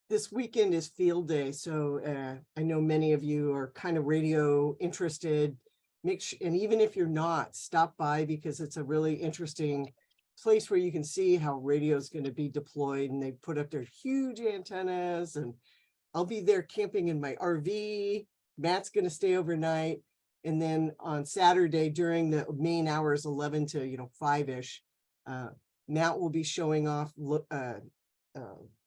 This weekend is field day, so I know many of you are kind of radio interested. And even if you're not, stop by because it's a really interesting place where you can see how radio is going to be deployed, and they put up their huge antennas. And I'll be there camping in my RV. Matt's going to stay overnight, and then on Saturday during the main hours, 11 to 5-ish, Matt will be showing off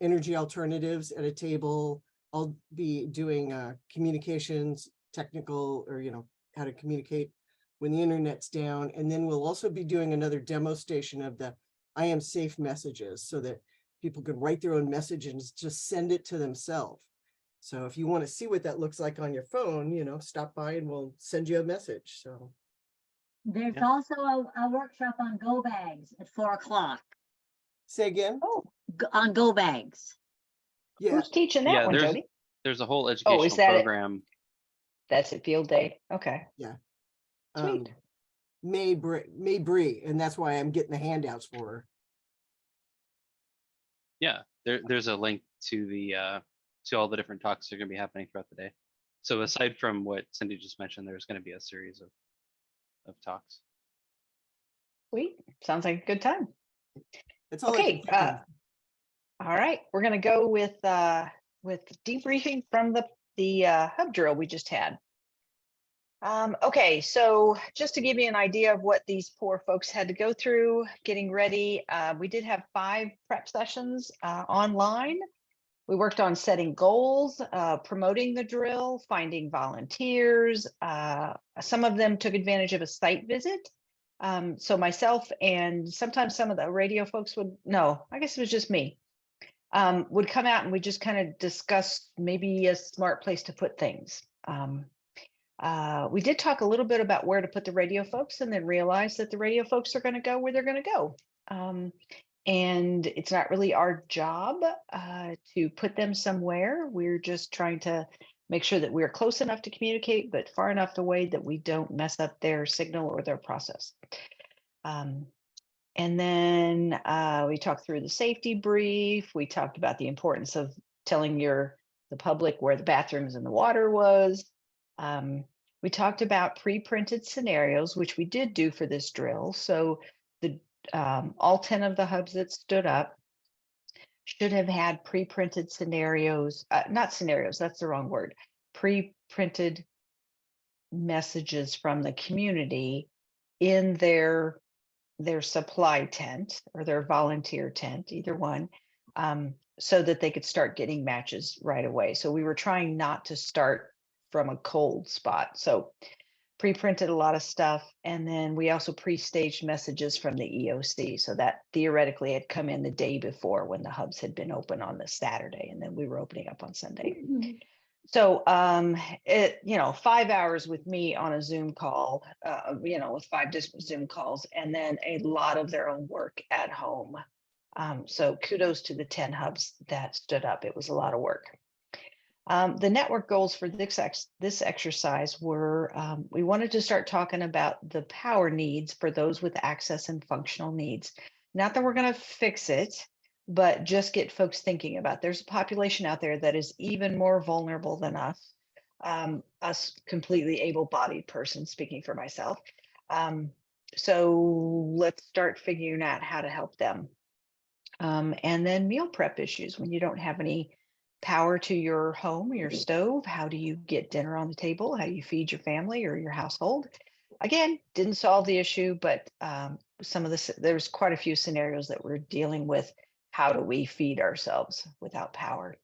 energy alternatives at a table. I'll be doing communications, technical, or how to communicate when the internet's down. And then we'll also be doing another demo station of the I am safe messages so that people can write their own message and just send it to themselves. So if you want to see what that looks like on your phone, stop by and we'll send you a message. So there's also a workshop on go bags at 4 o'clock. Say again? Oh, on go bags. Yeah. Who's teaching that one, Jody? There's a whole educational program. That's at field day. Okay. Yeah. Sweet. May Bree, and that's why I'm getting the handouts for her. Yeah, there's a link to the to all the different talks that are going to be happening throughout the day. So aside from what Cindy just mentioned, there's going to be a series of talks. Sweet. Sounds like a good time. It's all okay. All right, we're going to go with debriefing from the hub drill we just had. Okay, so just to give you an idea of what these poor folks had to go through getting ready, we did have 5 prep sessions online. We worked on setting goals, promoting the drill, finding volunteers. Some of them took advantage of a site visit. So myself and sometimes some of the radio folks I guess it was just me, would come out and we just kind of discuss maybe a smart place to put things. We did talk a little bit about where to put the radio folks and then realize that the radio folks are going to go where they're going to go. And it's not really our job to put them somewhere. We're just trying to make sure that we're close enough to communicate, but far enough away that we don't mess up their signal or their process. And then we talked through the safety brief. We talked about the importance of telling the public where the bathrooms and the water was. We talked about pre-printed scenarios, which we did do for this drill. So all 10 of the hubs that stood up should have had pre-printed scenarios, not scenarios, that's the wrong word, pre-printed messages from the community in their supply tent or their volunteer tent, either one, so that they could start getting matches right away. So we were trying not to start from a cold spot. So pre-printed a lot of stuff. And then we also pre-staged messages from the EOC. So that theoretically had come in the day before when the hubs had been open on the Saturday. And then we were opening up on Sunday. So, 5 hours with me on a Zoom call, with 5 different Zoom calls, and then a lot of their own work at home. So kudos to the 10 hubs that stood up. It was a lot of work. The network goals for this exercise were, we wanted to start talking about the power needs for those with access and functional needs. Not that we're going to fix it, but just get folks thinking about there's a population out there that is even more vulnerable than us completely able-bodied persons, speaking for myself. So let's start figuring out how to help them. And then meal prep issues when you don't have any power to your home or your stove. How do you get dinner on the table? How do you feed your family or your household? Again, didn't solve the issue, but there's quite a few scenarios that we're dealing with. How do we feed ourselves without power?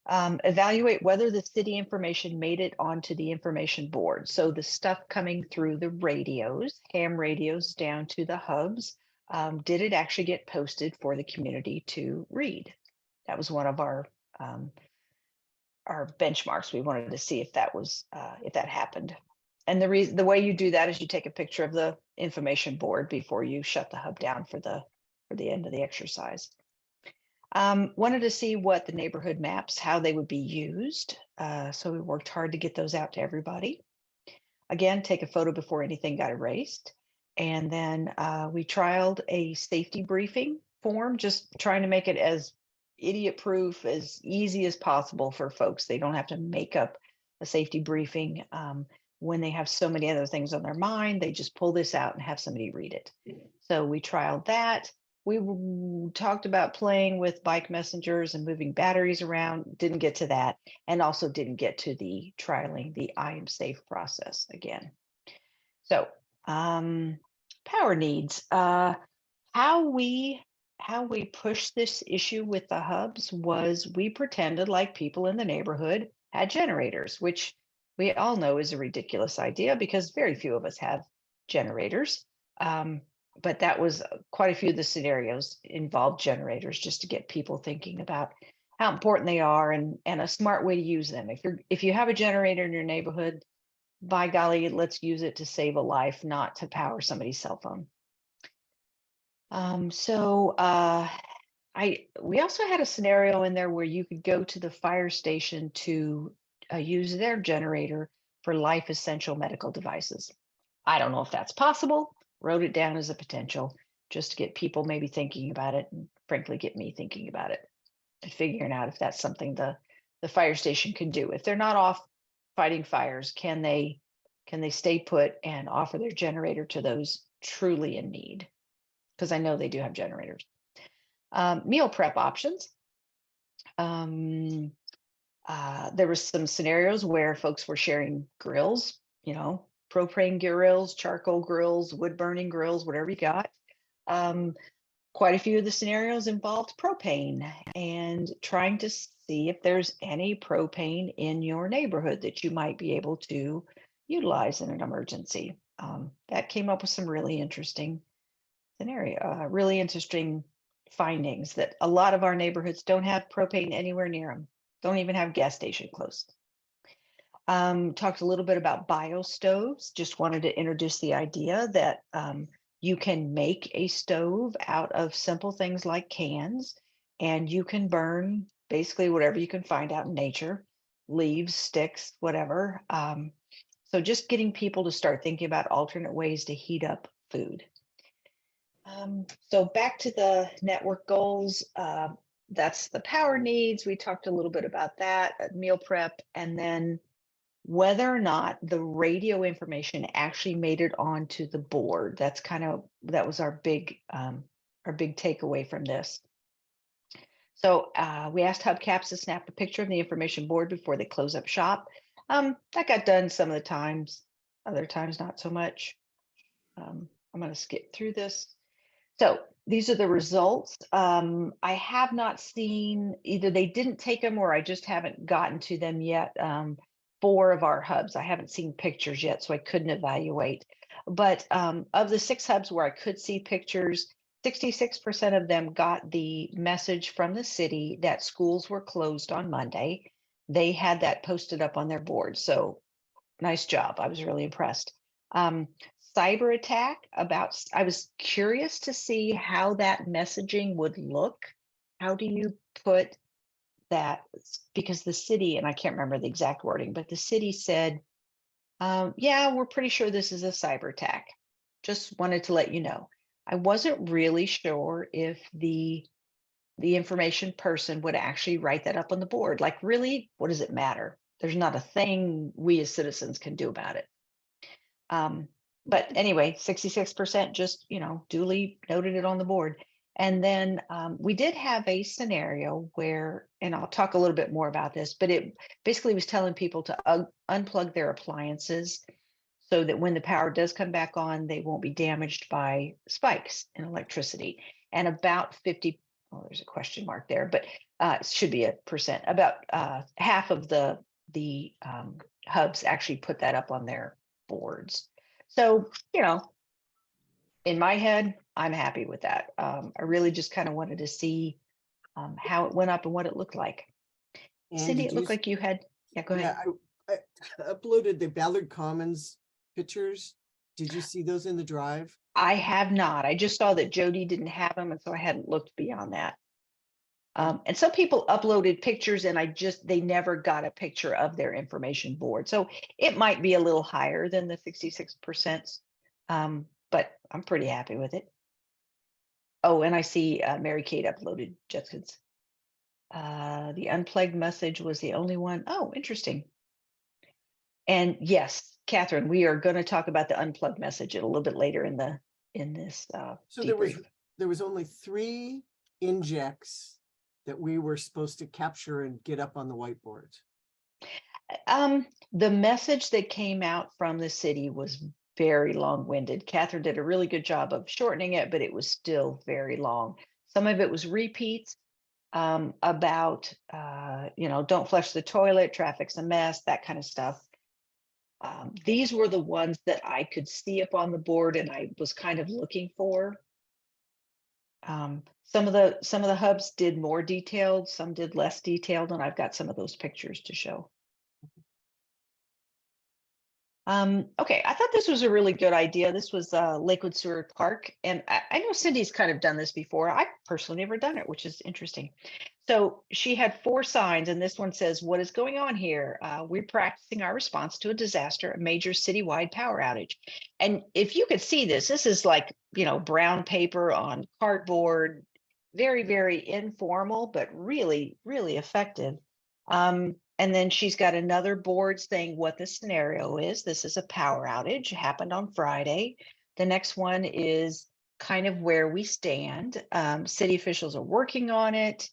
Evaluate whether the city information made it onto the information board. So the stuff coming through the radios, ham radios down to the hubs, did it actually get posted for the community to read? That was one of our benchmarks. We wanted to see if that happened. And the way you do that is you take a picture of the information board before you shut the hub down for the end of the exercise. Wanted to see what the neighborhood maps, how they would be used. So we worked hard to get those out to everybody. Again, take a photo before anything got erased. And then we trialed a safety briefing form, just trying to make it as idiot proof, as easy as possible for folks. They don't have to make up a safety briefing. When they have so many other things on their mind, they just pull this out and have somebody read it. So we trialed that. We talked about playing with bike messengers and moving batteries around. Didn't get to that, and also didn't get to the trialing the I am safe process again. So power needs. How we pushed this issue with the hubs was we pretended like people in the neighborhood had generators, which we all know is a ridiculous idea because very few of us have generators. But that was quite a few of the scenarios involved generators, just to get people thinking about how important they are and a smart way to use them. If you have a generator in your neighborhood, by golly, let's use it to save a life, not to power somebody's cell phone. We also had a scenario in there where you could go to the fire station to use their generator for life essential medical devices. I don't know if that's possible. Wrote it down as a potential just to get people maybe thinking about it, and frankly, get me thinking about it and figuring out if that's something the fire station can do. If they're not off fighting fires, can they stay put and offer their generator to those truly in need? Because I know they do have generators. Meal prep options. There was some scenarios where folks were sharing grills, propane grills, charcoal grills, wood burning grills, whatever you got. Quite a few of the scenarios involved propane and trying to see if there's any propane in your neighborhood that you might be able to utilize in an emergency. That came up with some really interesting really interesting findings that a lot of our neighborhoods don't have propane anywhere near them, don't even have gas station close. Talked a little bit about bio stoves. Just wanted to introduce the idea that you can make a stove out of simple things like cans, and you can burn basically whatever you can find out in nature, leaves, sticks, whatever. So just getting people to start thinking about alternate ways to heat up food. So back to the network goals. That's the power needs. We talked a little bit about that, meal prep, and then whether or not the radio information actually made it onto the board. That was our big takeaway from this. So we asked hubcaps to snap a picture of the information board before they close up shop. That got done some of the times, other times not so much. I'm going to skip through this. So these are the results. I have not seen, either they didn't take them or I just haven't gotten to them yet. 4 of our hubs, I haven't seen pictures yet, so I couldn't evaluate. But of the 6 hubs where I could see pictures, 66% of them got the message from the city that schools were closed on Monday. They had that posted up on their board. So nice job. I was really impressed. Cyber attack I was curious to see how that messaging would look. How do you put that? Because the city, and I can't remember the exact wording, but the city said, yeah, we're pretty sure this is a cyber attack. Just wanted to let you know. I wasn't really sure if the information person would actually write that up on the board. Like, really, what does it matter? There's not a thing we as citizens can do about it. But anyway, 66% just, duly noted it on the board. And then we did have a scenario where, and I'll talk a little bit more about this, but it basically was telling people to unplug their appliances so that when the power does come back on, they won't be damaged by spikes in electricity. And about 50, there's a question mark there, but it should be a percent. About half of the hubs actually put that up on their boards. So, in my head, I'm happy with that. I really just kind of wanted to see how it went up and what it looked like. And Cindy, it looked like you had, go ahead. Yeah, I uploaded the Ballard Commons pictures. Did you see those in the drive? I have not. I just saw that Jody didn't have them, and so I hadn't looked beyond that. And some people uploaded pictures and they never got a picture of their information board. So it might be a little higher than the 66%, but I'm pretty happy with it. Oh, and I see Mary Kate uploaded Jessica's The unplugged message was the only one. Oh, interesting. And yes, Catherine, we are going to talk about the unplugged message a little bit later in this So debrief. there was only 3 injects that we were supposed to capture and get up on the whiteboard. The message that came out from the city was very long-winded. Catherine did a really good job of shortening it, but it was still very long. Some of it was repeats about, don't flush the toilet, traffic's a mess, that kind of stuff. These were the ones that I could see up on the board and I was kind of looking for. Some of the hubs did more detailed, some did less detailed, and I've got some of those pictures to show. Okay, I thought this was a really good idea. This was Lakewood Sewer Clark, and I know Cindy's kind of done this before. I've personally never done it, which is interesting. So she had 4 signs, and this one says, "What is going on here? We're practicing our response to a disaster, a major citywide power outage." And if you could see this, this is like, brown paper on cardboard, very, very informal, but really, really effective. And then she's got another board saying what the scenario is. This is a power outage, happened on Friday. The next one is kind of where we stand. City officials are working on it.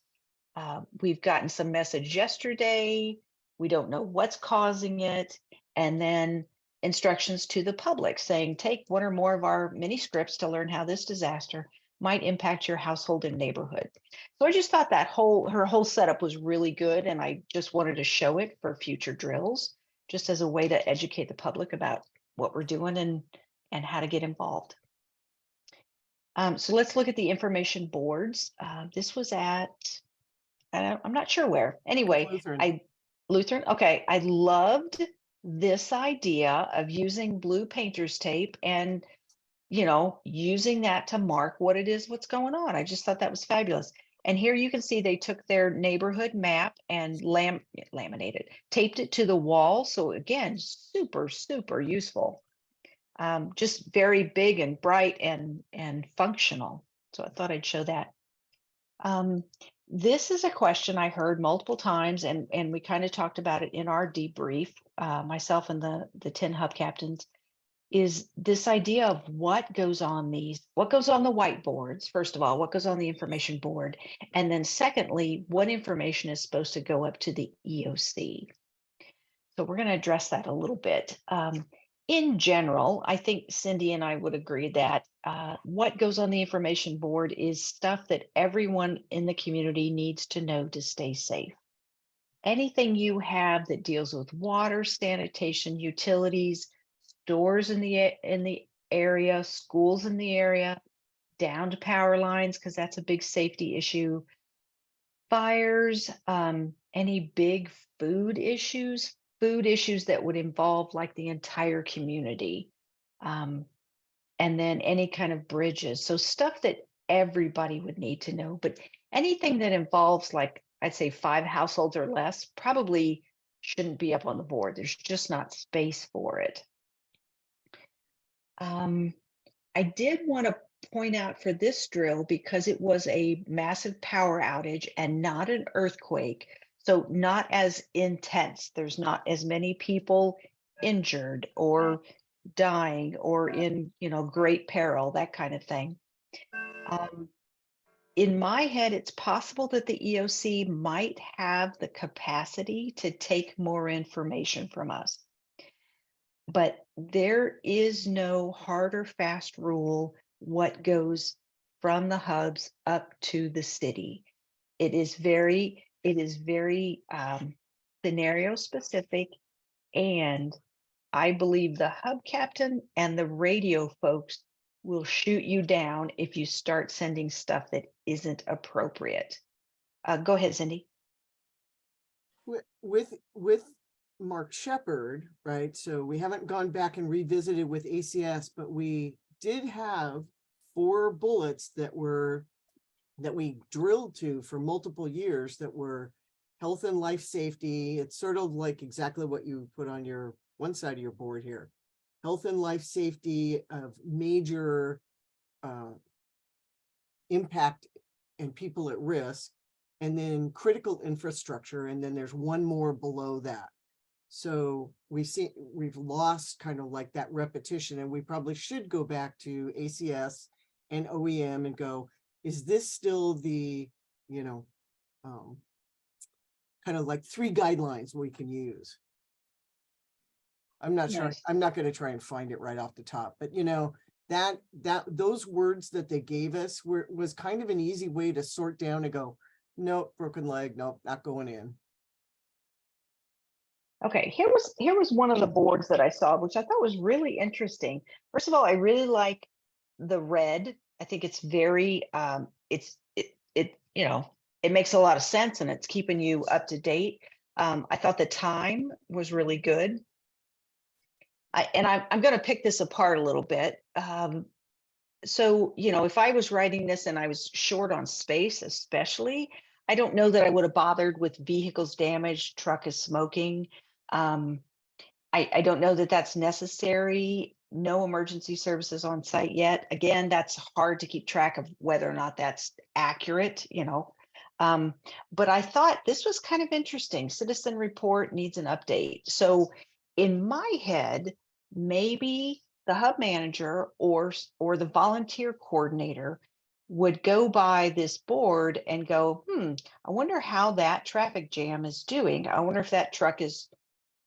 We've gotten some message yesterday. We don't know what's causing it. And then instructions to the public saying, take 1 or more of our mini scripts to learn how this disaster might impact your household and neighborhood. So I just thought that her whole setup was really good, and I just wanted to show it for future drills, just as a way to educate the public about what we're doing and how to get involved. So let's look at the information boards. This was at, I'm not sure where. Anyway, Lutheran. Lutheran. Okay, I loved this idea of using blue painter's tape and using that to mark what it is, what's going on. I just thought that was fabulous. And here you can see they took their neighborhood map and laminated, taped it to the wall. So again, super, super useful. Just very big and bright and functional. So I thought I'd show that. This is a question I heard multiple times, and we kind of talked about it in our debrief, myself and the 10 hub captains, is this idea of what goes on the whiteboards. First of all, what goes on the information board, and then secondly, what information is supposed to go up to the EOC. So we're going to address that a little bit. In general, I think Cindy and I would agree that what goes on the information board is stuff that everyone in the community needs to know to stay safe. Anything you have that deals with water, sanitation, utilities, stores in the area, schools in the area, down to power lines, because that's a big safety issue. Fires, any big food issues that would involve like the entire community. And then any kind of bridges. So stuff that everybody would need to know, but anything that involves, like, I'd say 5 households or less probably shouldn't be up on the board. There's just not space for it. I did want to point out for this drill, because it was a massive power outage and not an earthquake, so not as intense. There's not as many people injured or dying or in, great peril, that kind of thing. In my head, it's possible that the EOC might have the capacity to take more information from us. But there is no hard or fast rule what goes from the hubs up to the city. It is very scenario specific, and I believe the hub captain and the radio folks will shoot you down if you start sending stuff that isn't appropriate. Go ahead, Cindy. With Mark Shepard, right? So we haven't gone back and revisited with ACS, but we did have 4 bullets that we drilled to for multiple years that were health and life safety. It's sort of like exactly what you put on your one side of your board here. Health and life safety of major impact and people at risk. and then critical infrastructure, and then there's one more below that. So we've lost kind of like that repetition, and we probably should go back to ACS and OEM and go, is this still the, you know, kind of like 3 guidelines we can use? I'm not sure. Nice. I'm not going to try and find it right off the top, but you know, those words that they gave us was kind of an easy way to sort down and go, nope, broken leg, nope, not going in. Okay, here was one of the boards that I saw, which I thought was really interesting. First of all, I really like the red. I think it's very you know, it makes a lot of sense and it's keeping you up to date. I thought the time was really good. I'm going to pick this apart a little bit. So, you know, if I was writing this and I was short on space, especially, I don't know that I would have bothered with vehicles damaged, truck is smoking. I don't know that that's necessary. No emergency services on site yet. Again, that's hard to keep track of whether or not that's accurate, you know. But I thought this was kind of interesting. Citizen report needs an update. So in my head, maybe the hub manager or the volunteer coordinator would go by this board and go, I wonder how that traffic jam is doing. I wonder if that truck is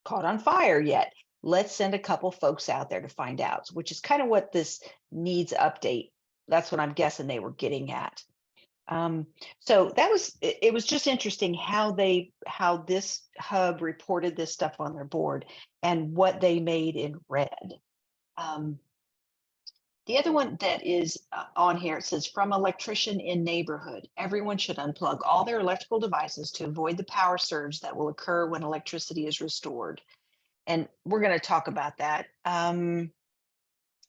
caught on fire yet. Let's send a couple folks out there to find out, which is kind of what this needs update. That's what I'm guessing they were getting at. So that was, it was just interesting how this hub reported this stuff on their board and what they made in red. The other one that is on here, it says, from electrician in neighborhood, everyone should unplug all their electrical devices to avoid the power surge that will occur when electricity is restored. And we're going to talk about that. The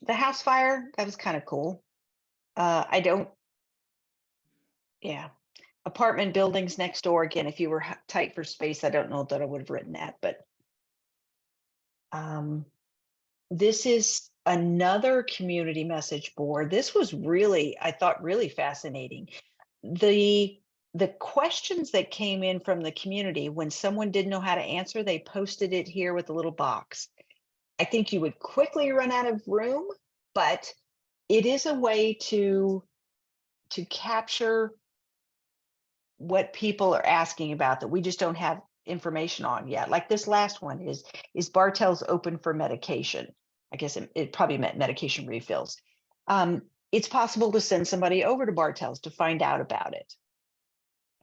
house fire, that was kind of cool. Yeah. Apartment buildings next door. Again, if you were tight for space, I don't know that I would have written that, but this is another community message board. This was really, I thought, really fascinating. The questions that came in from the community, when someone didn't know how to answer, they posted it here with a little box. I think you would quickly run out of room, but it is a way to capture what people are asking about that we just don't have information on yet. Like this last one is Bartell's open for medication? I guess it probably meant medication refills. It's possible to send somebody over to Bartell's to find out about it.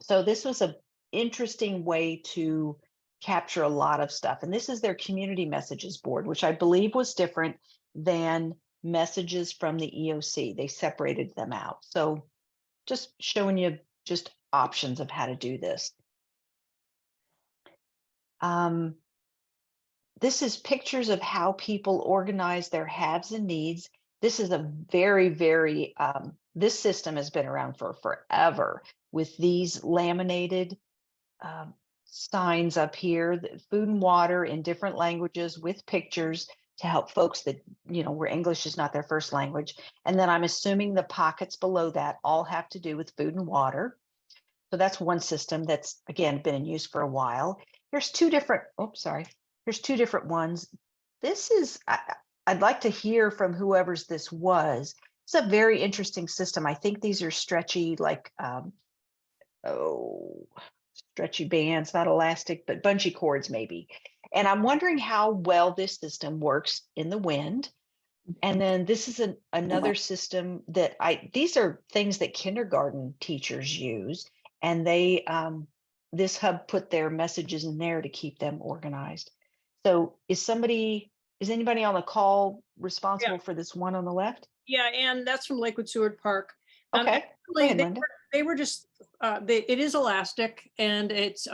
So this was an interesting way to capture a lot of stuff. And this is their community messages board, which I believe was different than messages from the EOC. They separated them out. So just showing you just options of how to do this. This is pictures of how people organize their haves and needs. This is a very, very, this system has been around for forever with these laminated signs up here, food and water in different languages with pictures to help folks that, you know, where English is not their first language. And then I'm assuming the pockets below that all have to do with food and water. So that's one system that's, again, been in use for a while. Here's two different, here's two different ones. This is, I'd like to hear from whoever's this was. It's a very interesting system. I think these are stretchy, like, stretchy bands, not elastic, but bungee cords maybe. And I'm wondering how well this system works in the wind. And then this is another system that these are things that kindergarten teachers use. And they, this hub put their messages in there to keep them organized. So is anybody on the call responsible for this one on the left? Yeah, and that's from Lakewood Seward Park. Okay. Go ahead, Linda. They were just, it is elastic and it's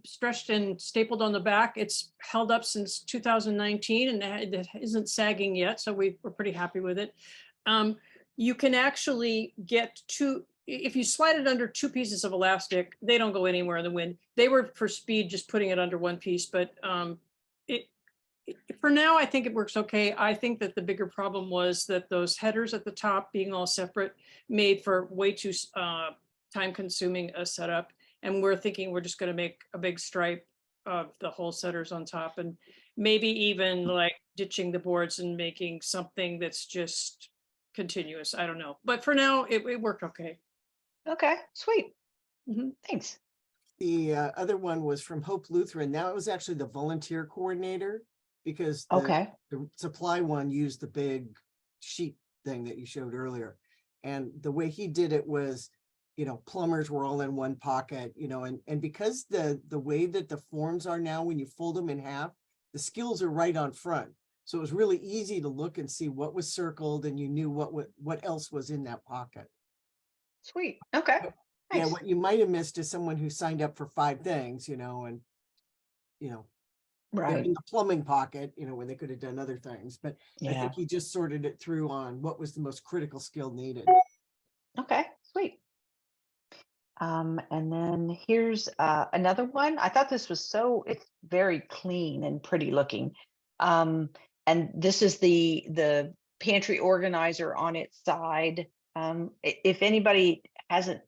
stretched and stapled on the back. It's held up since 2019 and it isn't sagging yet. So we're pretty happy with it. You can actually get if you slide it under 2 pieces of elastic, they don't go anywhere in the wind. They were for speed, just putting it under 1 piece, but for now, I think it works okay. I think that the bigger problem was that those headers at the top being all separate made for way too time consuming a setup. And we're thinking we're just gonna make a big stripe of the whole centers on top, and maybe even like ditching the boards and making something that's just continuous. I don't know. But for now, it worked okay. Okay, sweet. Mhm. Thanks. The other one was from Hope Lutheran. That was actually the volunteer coordinator, because Okay. the supply one used the big sheet thing that you showed earlier. And the way he did it was, plumbers were all in one pocket, and because the way that the forms are now, when you fold them in half, the skills are right on front. So it was really easy to look and see what was circled, and you knew what else was in that pocket. Sweet. Okay. Yeah, Nice. what you might have missed is someone who signed up for 5 things, and they're Right. in the plumbing pocket, when they could have done other things. But I Yeah. think he just sorted it through on what was the most critical skill needed. Okay. Sweet. And then here's another one. I thought this was it's very clean and pretty looking. And this is the pantry organizer on its side. If anybody hasn't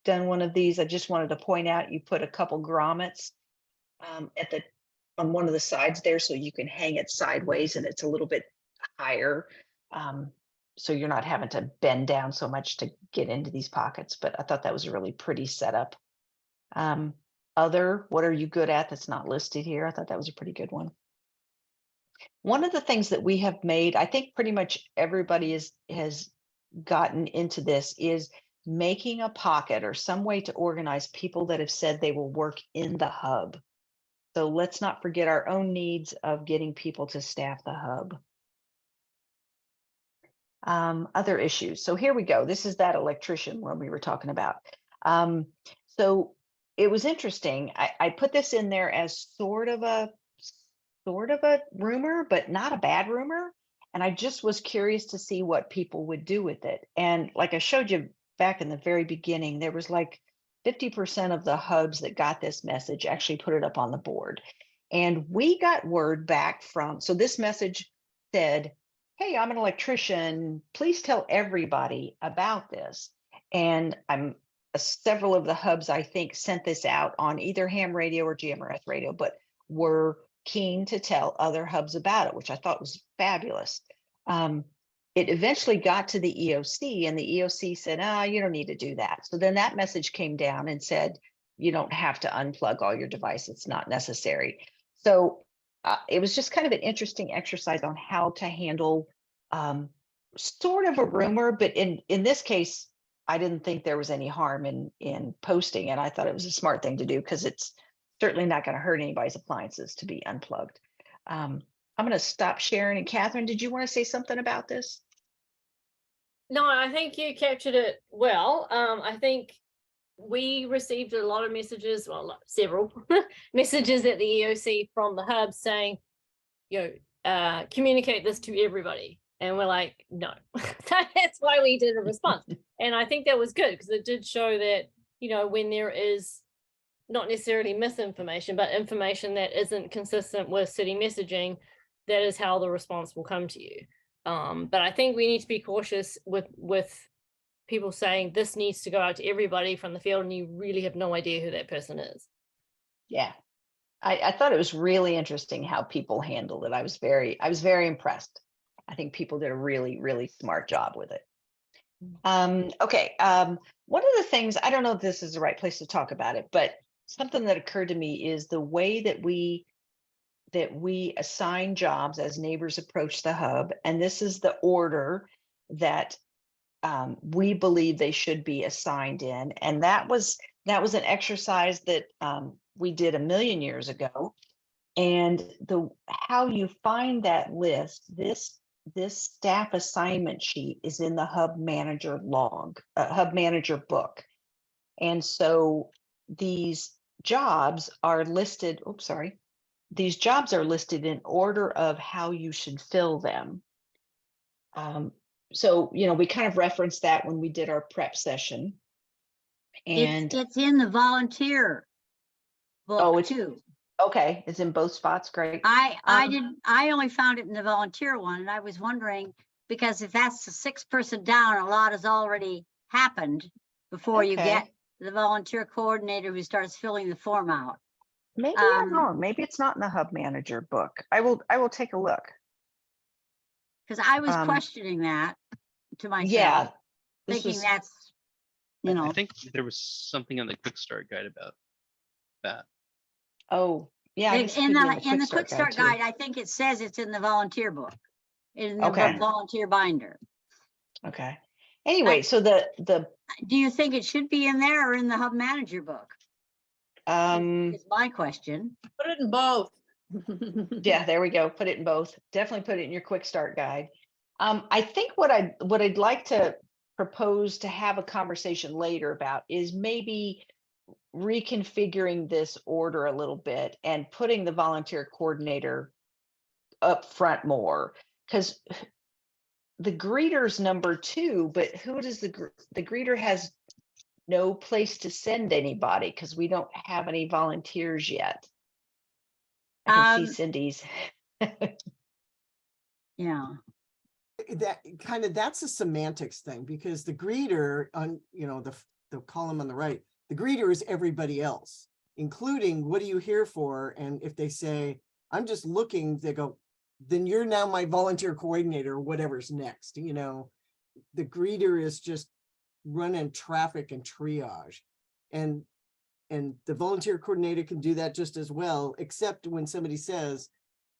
done one of these, I just wanted to point out, you put a couple grommets on one of the sides there, so you can hang it sideways and it's a little bit higher. So you're not having to bend down so much to get into these pockets. But I thought that was a really pretty setup. What are you good at that's not listed here? I thought that was a pretty good one. One of the things that we have made, I think pretty much everybody has gotten into this, is making a pocket or some way to organize people that have said they will work in the hub. So let's not forget our own needs of getting people to staff the hub. Other issues. So here we go. This is that electrician one we were talking about. So it was interesting. I put this in there as sort of a rumor, but not a bad rumor. And I just was curious to see what people would do with it. And like I showed you back in the very beginning, there was like 50% of the hubs that got this message actually put it up on the board. And we got word back so this message said, "Hey, I'm an electrician. Please tell everybody about this." And several of the hubs, I think, sent this out on either ham radio or GMRS radio, but were keen to tell other hubs about it, which I thought was fabulous. It eventually got to the EOC, and the EOC said, you don't need to do that. So then that message came down and said, you don't have to unplug all your devices. It's not necessary. So it was just kind of an interesting exercise on how to handle sort of a rumor, but in this case, I didn't think there was any harm in posting it. I thought it was a smart thing to do, because it's certainly not going to hurt anybody's appliances to be unplugged. I'm going to stop sharing. And Catherine, did you want to say something about this? No, I think you captured it well. I think we received a lot of messages, well, several messages at the EOC from the hub saying, communicate this to everybody. And we're like, no. That's why we did a response. And I think that was good, because it did show that, when there is not necessarily misinformation, but information that isn't consistent with city messaging, that is how the response will come to you. But I think we need to be cautious with people saying this needs to go out to everybody from the field, and you really have no idea who that person is. Yeah, I thought it was really interesting how people handled it. I was very impressed. I think people did a really, really smart job with it. Okay. One of the things, I don't know if this is the right place to talk about it, but something that occurred to me is the way that we assign jobs as neighbors approach the hub. And this is the order that we believe they should be assigned in. And that was an exercise that we did a million years ago. And how you find that list, this staff assignment sheet is in the hub manager hub manager book. And so these jobs are listed, these jobs are listed in order of how you should fill them. So, we kind of referenced that when we did our prep session. And it's in the volunteer book too. Okay, it's in both spots. Great. I only found it in the volunteer one, and I was wondering, because if that's the 6th person down, a lot has already happened before you get the volunteer coordinator who starts filling the form out. Maybe I'm wrong. Maybe it's not in the Hub Manager book. I will take a look. Because I was Um, questioning that to myself, Yeah. This thinking was, that's, you I know, think there was something on the quick start guide about that. oh, yeah. in this could be the quick start too. guide, I think it says it's in the volunteer book, in the Okay. volunteer binder. Okay. Anyway, so the Do you think it should be in there or in the Hub Manager book? Is my question. Put it in both. yeah, there we go. Put it in both. Definitely put it in your quick start guide. I think what I'd like to propose to have a conversation later about is maybe reconfiguring this order a little bit and putting the volunteer coordinator up front more, because the greeter's number 2, but who does the greeter has no place to send anybody because we don't have any volunteers yet. I can see Cindy's. Yeah. That that's a semantics thing, because the greeter on, you know, the column on the right, the greeter is everybody else, including what are you here for? And if they say, I'm just looking, they go, then you're now my volunteer coordinator, or whatever's next. You know, the greeter is just running traffic and triage. And the volunteer coordinator can do that just as well, except when somebody says,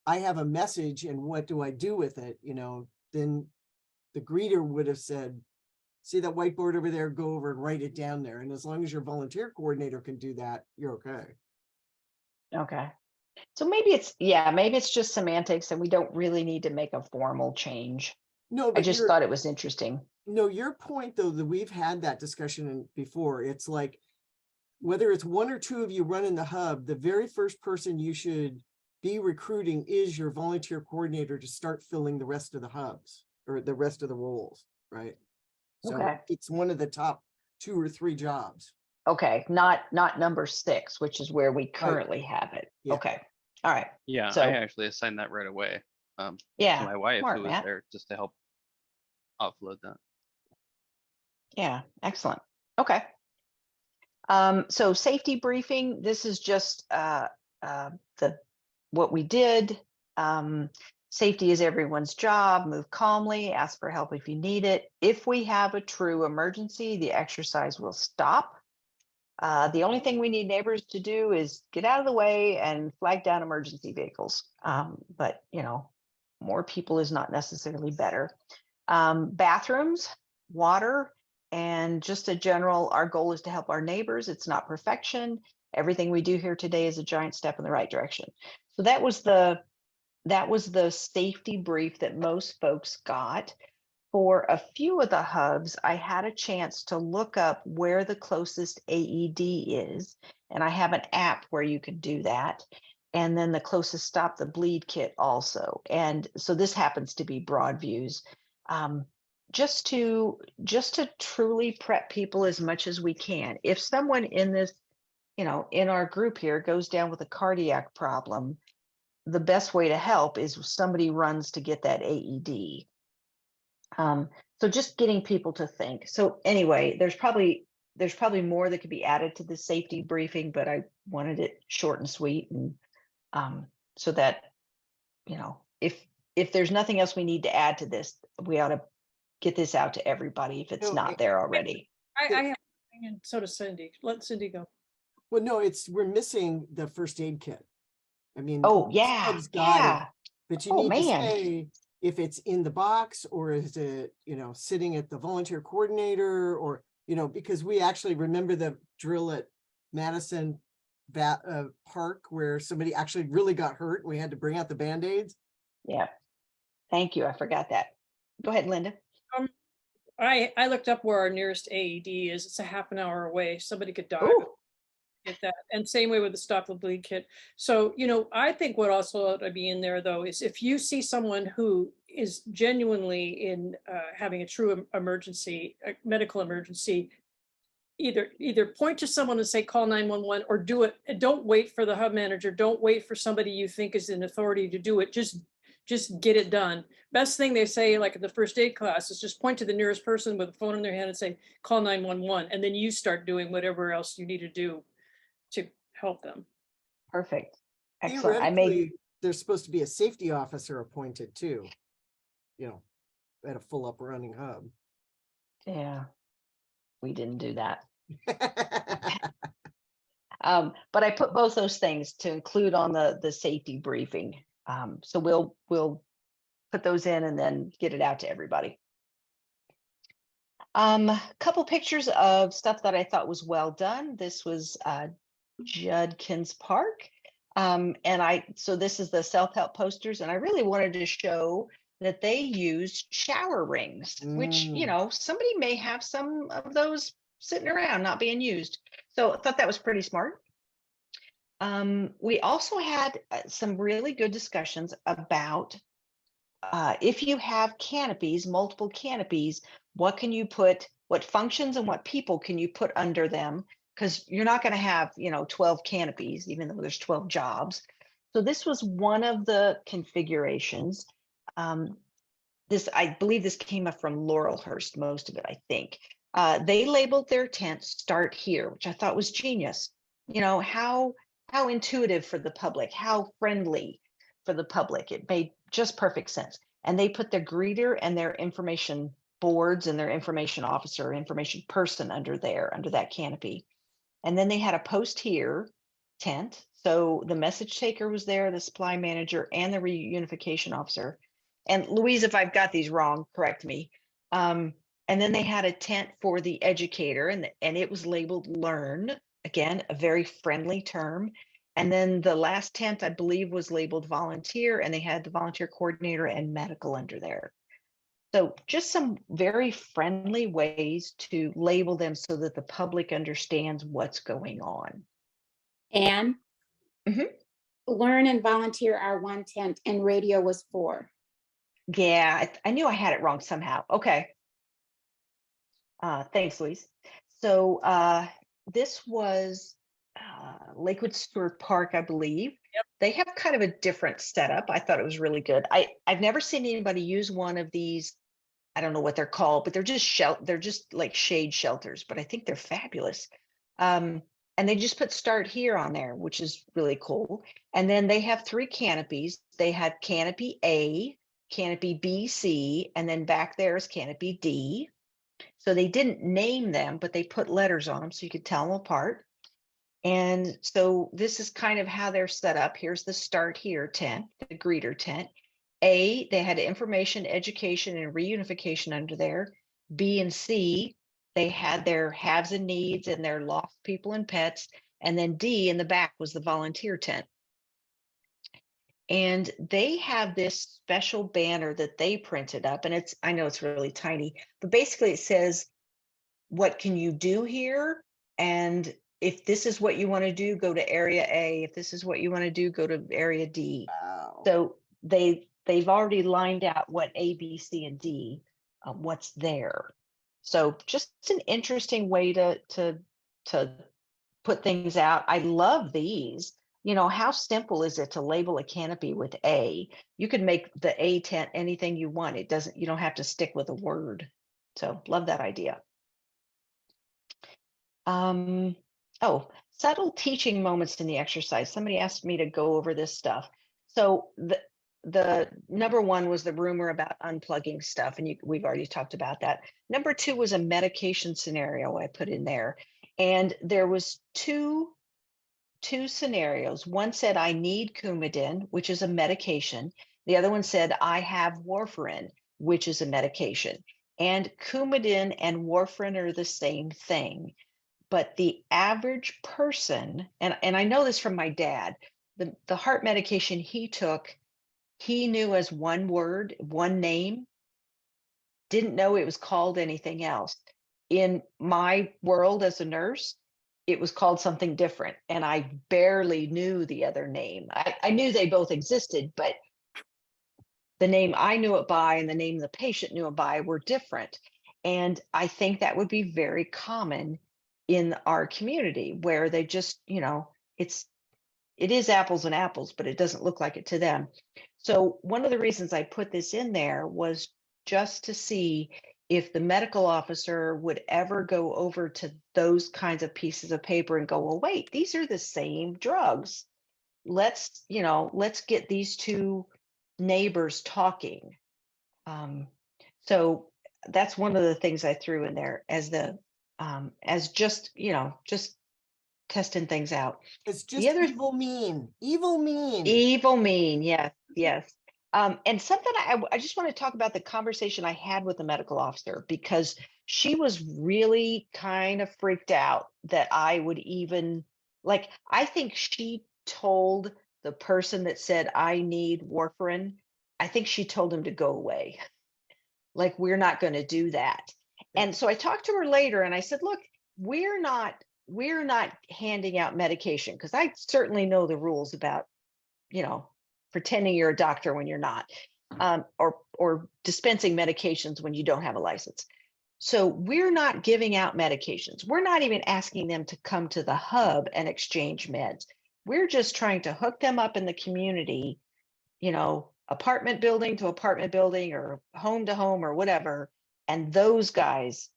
I have a message and what do I do with it? You know, then the greeter would have said, see that whiteboard over there, go over and write it down there. And as long as your volunteer coordinator can do that, you're okay. Okay. So maybe it's just semantics and we don't really need to make a formal change. No, I but just thought it was interesting. No, your point though, that we've had that discussion before, it's like, whether it's 1 or 2 of you running the hub, the very first person you should be recruiting is your volunteer coordinator to start filling the rest of the hubs or the rest of the roles, right? So Okay. it's one of the top 2 or 3 jobs. Okay, not number 6, which is where we currently have it. Yeah. Okay. All right. Yeah, So- I actually assigned that right away to Yeah. my wife, smart, who was Matt. there just to help offload that. Yeah, excellent. Okay. So safety briefing, this is just what we did. Safety is everyone's job. Move calmly, ask for help if you need it. If we have a true emergency, the exercise will stop. The only thing we need neighbors to do is get out of the way and flag down emergency vehicles. But you know, more people is not necessarily better. Bathrooms, water, and just a general, our goal is to help our neighbors. It's not perfection. Everything we do here today is a giant step in the right direction. So that was the safety brief that most folks got. For a few of the hubs, I had a chance to look up where the closest AED is, and I have an app where you can do that. And then the closest Stop the Bleed kit also. And so this happens to be Broadview's. Just to truly prep people as much as we can. If someone in this, you know, in our group here goes down with a cardiac problem, the best way to help is somebody runs to get that AED. So just getting people to think. So anyway, there's probably more that could be added to the safety briefing, but I wanted it short and sweet, and so that, you know, if there's nothing else we need to add to this, we ought to get this out to everybody if it's No, not there already. I have, and so does Cindy. Let Cindy go. Well, no, we're missing the first aid kit. I mean, Oh most yeah, hubs got it, yeah. but you Oh, need to man. say if it's in the box or is it, you know, sitting at the volunteer coordinator, or, you know, because we actually remember the drill at Madison Park where somebody actually really got hurt. We had to bring out the Band-Aids. Yeah. Thank you. I forgot that. Go ahead, Linda. I looked up where our nearest AED is. It's a half an hour away. Somebody could die. Ooh. Get that. And same way with the Stop the Bleed kit. So, you know, I think what also ought to be in there though, is if you see someone who is genuinely in having a true emergency, a medical emergency, either point to someone and say, call 911, or do it. Don't wait for the hub manager. Don't wait for somebody you think is in authority to do it. Just just get it done. Best thing they say, like in the first aid class, is just point to the nearest person with a phone in their hand and say, call 911. And then you start doing whatever else you need to do to help them. Perfect. Excellent. I made, Theoretically, there's supposed to be a safety officer appointed too, you know, at a full up running hub. yeah, we didn't do that. But I put both those things to include on the safety briefing. So we'll put those in and then get it out to everybody. A couple pictures of stuff that I thought was well done. This was Judkins Park. So this is the self-help posters, and I really wanted to show that they used shower rings, which, you know, somebody may have some of those sitting around not being used. So I thought that was pretty smart. We also had some really good discussions about if you have canopies, multiple canopies, what can you put, what functions and what people can you put under them? Because you're not going to have, 12 canopies, even though there's 12 jobs. So this was one of the configurations. I believe this came up from Laurelhurst, most of it, I think. They labeled their tent "Start Here," which I thought was genius. How intuitive for the public, how friendly for the public. It made just perfect sense. And they put their greeter and their information boards and their information officer, information person under that canopy. And then they had a "Post Here" tent. So the message taker was there, the supply manager, and the reunification officer. And Louise, if I've got these wrong, correct me. And then they had a tent for the educator, and it was labeled "Learn." Again, a very friendly term. And then the last tent, I believe, was labeled "Volunteer," and they had the volunteer coordinator and medical under there. So just some very friendly ways to label them so that the public understands what's going on. And Mhm. Learn and Volunteer are 1 tent and radio was 4. Yeah, I knew I had it wrong somehow. Okay. Thanks, Louise. So this was Lakewood Stewart Park, I believe. Yep. They have kind of a different setup. I thought it was really good. I've never seen anybody use one of these. I don't know what they're called, but they're just like shade shelters, but I think they're fabulous. And they just put "Start Here" on there, which is really cool. And then they have 3 canopies. They had canopy A, canopy B, C, and then back there is canopy D. So they didn't name them, but they put letters on them so you could tell them apart. And so this is kind of how they're set up. Here's the "Start Here" tent, the greeter tent. A, they had information, education, and reunification under there. B and C, they had their haves and needs and their lost people and pets. And then D in the back was the volunteer tent. And they have this special banner that they printed up, and I know it's really tiny, but basically it says, "What can you do here?" And if this is what you want to do, go to area A. If this is what you want to do, go to area D. Wow. So they've already lined out what A, B, C, and D, what's there. So just an interesting way to put things out. I love these. How simple is it to label a canopy with A? You could make the A tent anything you want. You don't have to stick with a word. So love that idea. Subtle teaching moments in the exercise. Somebody asked me to go over this stuff. So the number 1 was the rumor about unplugging stuff, and we've already talked about that. Number 2 was a medication scenario I put in there, and there was two scenarios. One said, "I need Coumadin," which is a medication. The other one said, "I have warfarin," which is a medication. And Coumadin and warfarin are the same thing. But the average person, and I know this from my dad, the heart medication he took, he knew as one word, one name, didn't know it was called anything else. In my world as a nurse, it was called something different, and I barely knew the other name. I knew they both existed, but the name I knew it by and the name the patient knew it by were different. And I think that would be very common in our community, where they just, it's it is apples and apples, but it doesn't look like it to them. So one of the reasons I put this in there was just to see if the medical officer would ever go over to those kinds of pieces of paper and go, well, wait, these are the same drugs. Let's get these two neighbors talking. So that's one of the things I threw in there as as just testing things out. It's just The other evil mean, evil mean. evil mean, yes, yes. And something I just want to talk about the conversation I had with the medical officer, because she was really kind of freaked out that I would even, like, I think she told the person that said, I need warfarin, I think she told him to go away. Like, we're not going to do that. And so I talked to her later and I said, look, we're not handing out medication, because I certainly know the rules about, pretending you're a doctor when you're not, or dispensing medications when you don't have a license. So we're not giving out medications. We're not even asking them to come to the hub and exchange meds. We're just trying to hook them up in the community, apartment building to apartment building or home to home or whatever. And those guys,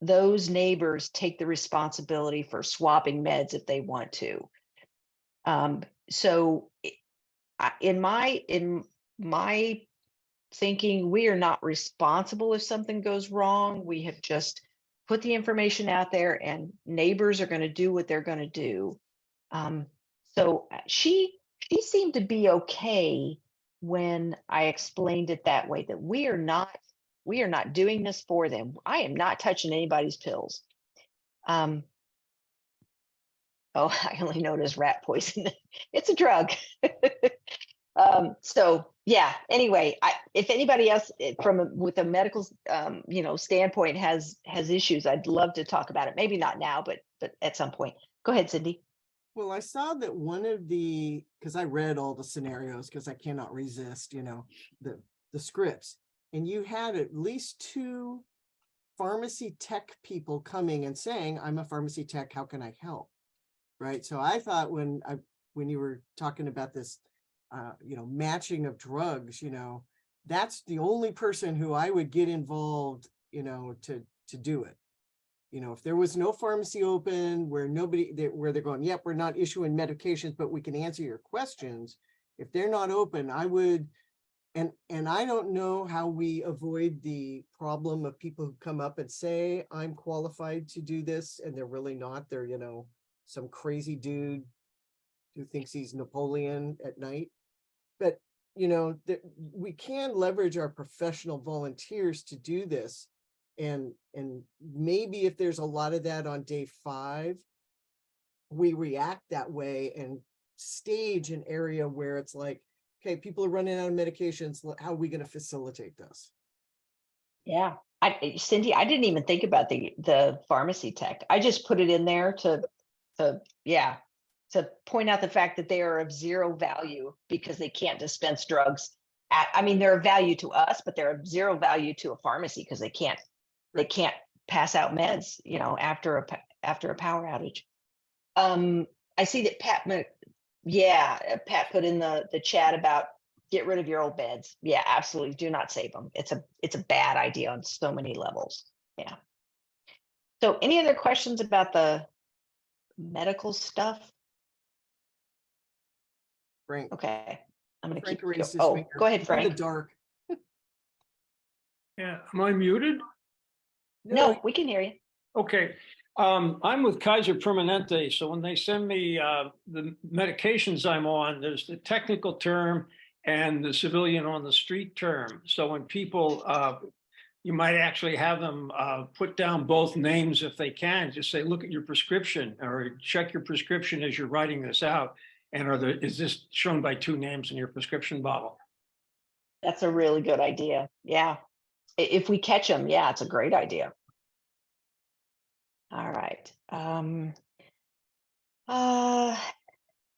those neighbors, take the responsibility for swapping meds if they want to. So in my thinking, we are not responsible if something goes wrong. We have just put the information out there, and neighbors are going to do what they're going to do. So she seemed to be okay when I explained it that way, that we are not doing this for them. I am not touching anybody's pills. Oh, I only noticed rat poison. It's a drug. So yeah, anyway, if anybody else with a medical, standpoint has issues, I'd love to talk about it. Maybe not now, but at some point. Go ahead, Cindy. Well, I saw that one of because I read all the scenarios because I cannot resist, the scripts, and you had at least 2 pharmacy tech people coming and saying, I'm a pharmacy tech, how can I help? Right. So I thought when you were talking about this, matching of drugs, that's the only person who I would get involved, to do it. If there was no pharmacy open where they're going, yep, we're not issuing medications, but we can answer your questions. If they're not open, I would, and I don't know how we avoid the problem of people who come up and say, I'm qualified to do this, and they're really not. They're, some crazy dude who thinks he's Napoleon at night. But, we can leverage our professional volunteers to do this. And maybe if there's a lot of that on day 5, we react that way and stage an area where it's like, okay, people are running out of medications. How are we going to facilitate this? Yeah. Cindy, I didn't even think about the pharmacy tech. I just put it in there to point out the fact that they are of zero value because they can't dispense drugs. They're of value to us, but they're of zero value to a pharmacy because they can't pass out meds, after a power outage. I see that Pat put in the chat about get rid of your old beds. Yeah, absolutely. Do not save them. It's a bad idea on so many levels. Yeah. So any other questions about the medical stuff? Frank. Okay. I'm going to keep raised his going. finger. Go ahead, He's in Frank. the dark. Yeah, am I muted? No, we can hear you. Okay. I'm with Kaiser Permanente. So when they send me the medications I'm on, there's the technical term and the civilian on the street term. So when people, you might actually have them put down both names if they can. Just say, look at your prescription or check your prescription as you're writing this out. And is this shown by 2 names in your prescription bottle? That's a really good idea. Yeah. If we catch them, yeah, it's a great idea. All right.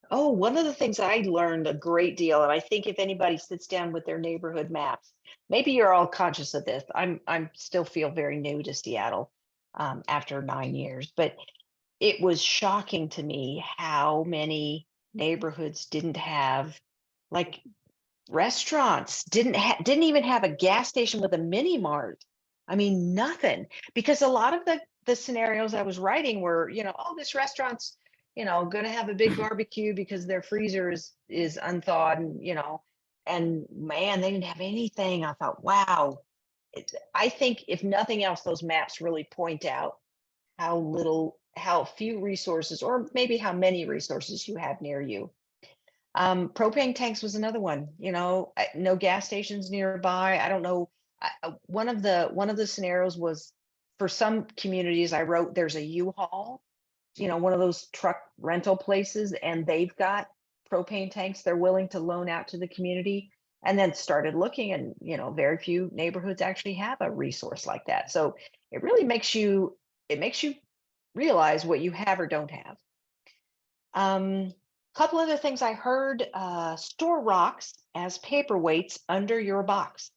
One of the things I learned a great deal, and I think if anybody sits down with their neighborhood maps, maybe you're all conscious of this. I'm still feel very new to Seattle after 9 years, but it was shocking to me how many neighborhoods didn't have, like, restaurants, didn't even have a gas station with a mini mart. I mean, nothing, because a lot of the scenarios I was writing were, oh, this restaurant's, going to have a big barbecue because their freezer is unthawed, and man, they didn't have anything. I thought, wow. I think if nothing else, those maps really point out how few resources, or maybe how many resources you have near you. Propane tanks was another one, no gas stations nearby. I don't know. One of the scenarios was, for some communities I wrote, there's a U-Haul, one of those truck rental places, and they've got propane tanks they're willing to loan out to the community. And then started looking, and very few neighborhoods actually have a resource like that. So it really makes you realize what you have or don't have. Couple other things I heard: store rocks as paperweights under your box.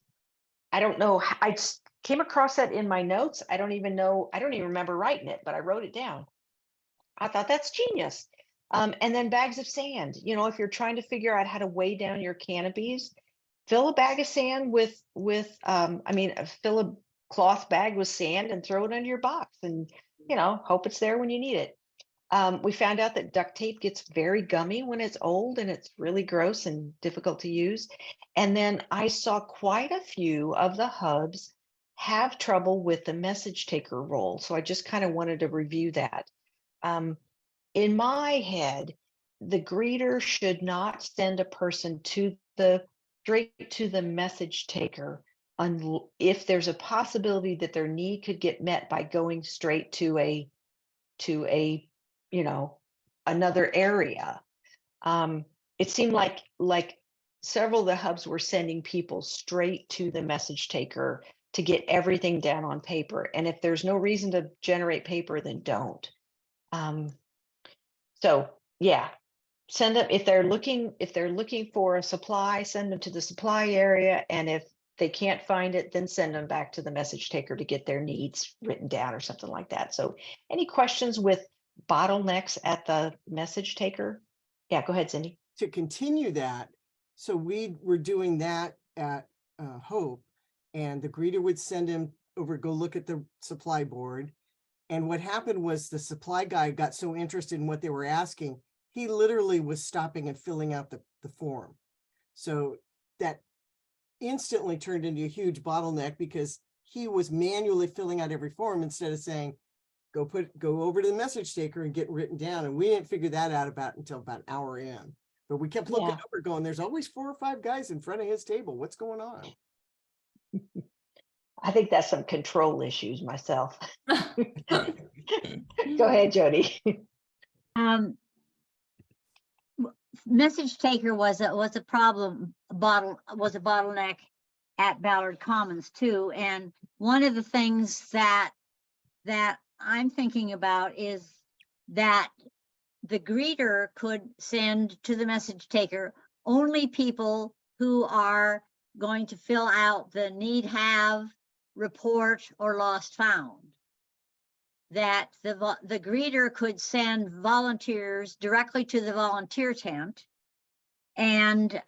I don't know. I came across that in my notes. I don't even remember writing it, but I wrote it down. I thought that's genius. And then bags of sand. If you're trying to figure out how to weigh down your canopies, fill a bag of sand fill a cloth bag with sand and throw it under your box, and hope it's there when you need it. We found out that duct tape gets very gummy when it's old, and it's really gross and difficult to use. And then I saw quite a few of the hubs have trouble with the message taker role. So I just kind of wanted to review that. In my head, the greeter should not send a person straight to the message taker if there's a possibility that their need could get met by going straight to a another area. It seemed like several of the hubs were sending people straight to the message taker to get everything down on paper. And if there's no reason to generate paper, then don't. So yeah, send them if they're looking for a supply, send them to the supply area. And if they can't find it, then send them back to the message taker to get their needs written down or something like that. So any questions with bottlenecks at the message taker? Yeah, go ahead, Cindy. To continue that, so we were doing that at Hope, and the greeter would send him over, go look at the supply board. And what happened was the supply guy got so interested in what they were asking, he literally was stopping and filling out the form. So that instantly turned into a huge bottleneck, because he was manually filling out every form instead of saying, go over to the message taker and get written down. And we didn't figure that out until about an hour in. But we kept looking over going, there's always 4 or 5 guys in front of his table. What's going on? I think that's some control issues myself. Go ahead, Jody. Message taker was a bottleneck at Ballard Commons too. And one of the things that I'm thinking about is that the greeter could send to the message taker only people who are going to fill out the need have, report, or lost found. That the greeter could send volunteers directly to the volunteer tent. And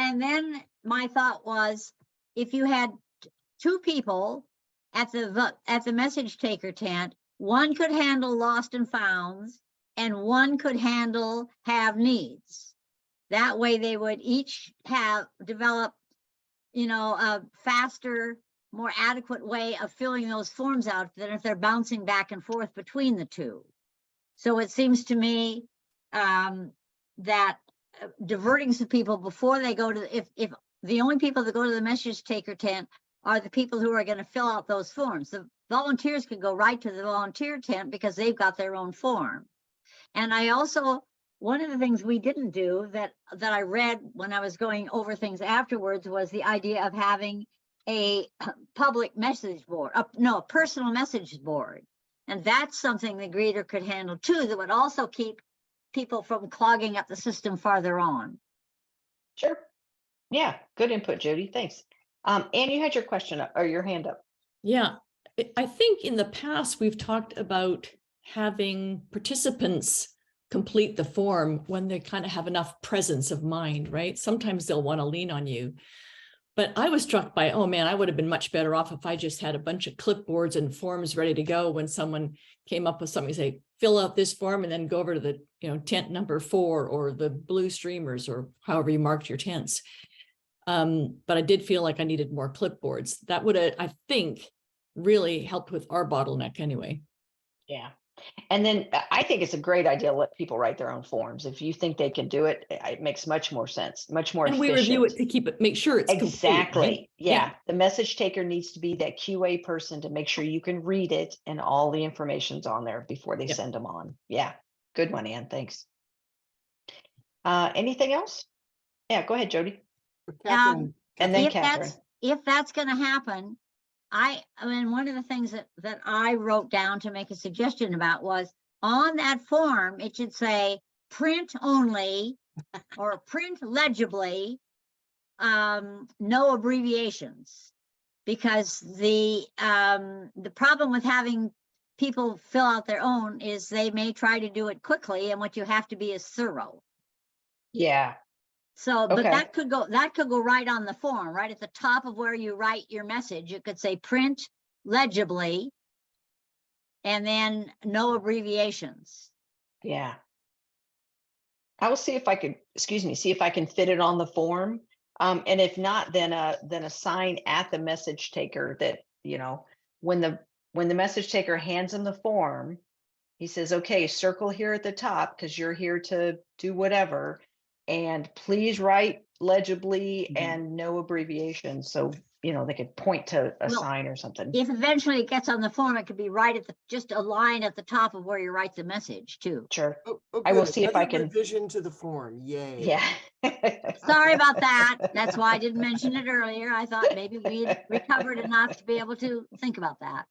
then my thought was, if you had 2 people at the message taker tent, one could handle lost and founds, and one could handle have needs. That way they would each develop a faster, more adequate way of filling those forms out than if they're bouncing back and forth between the 2. So it seems to me that diverting some people before they go to, if the only people that go to the message taker tent are the people who are going to fill out those forms, the volunteers can go right to the volunteer tent because they've got their own form. And I also, one of the things we didn't do that I read when I was going over things afterwards was the idea of having a public message board, a personal message board. And that's something the greeter could handle too, that would also keep people from clogging up the system farther on. Sure. Yeah, good input, Jody. Thanks. Anne, you had your question up, or your hand up. Yeah, I think in the past we've talked about having participants complete the form when they kind of have enough presence of mind, right? Sometimes they'll want to lean on you. But I was struck by, oh man, I would have been much better off if I just had a bunch of clipboards and forms ready to go when someone came up with something, say, fill out this form and then go over to the, tent number 4 or the blue streamers or however you marked your tents. But I did feel like I needed more clipboards. That would have, I think, really helped with our bottleneck anyway. Yeah. And then I think it's a great idea to let people write their own forms. If you think they can do it, it makes much more sense, much more And efficient. we review it to keep it, make sure it's Exactly. complete, right? Yeah. The message taker needs to be that QA person to make sure you can read it and all the information's on there before they send them on. Yeah. Good one, Ann. Thanks. Anything else? Yeah, go ahead, Jody. Catherine, And then If Catherine. that's going to happen, I mean, one of the things that I wrote down to make a suggestion about was on that form, it should say print only or print legibly, no abbreviations. Because the problem with having people fill out their own is they may try to do it quickly, and what you have to be is thorough. Yeah. So, but Okay. that could go right on the form, right at the top of where you write your message. You could say print legibly and then no abbreviations. Yeah. I will see if I could, see if I can fit it on the form. And if not, then a sign at the message taker that, when the message taker hands him the form, he says, okay, circle here at the top because you're here to do whatever. And please write legibly and no abbreviations. So, they could point to a sign or something. If eventually it gets on the form, it could be right at just a line at the top of where you write the message too. Sure. oh, I will good. see if I Another can. revision to the form. Yay. Yeah. Sorry about that. That's why I didn't mention it earlier. I thought maybe we'd recovered enough to be able to think about that.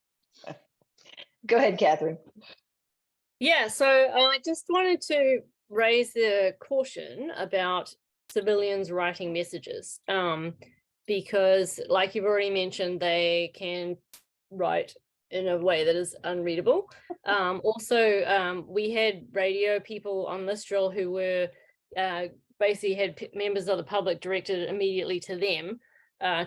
Go ahead, Catherine. Yeah, so I just wanted to raise the caution about civilians writing messages, because like you've already mentioned, they can write in a way that is unreadable. Also, we had radio people on this drill who were basically had members of the public directed immediately to them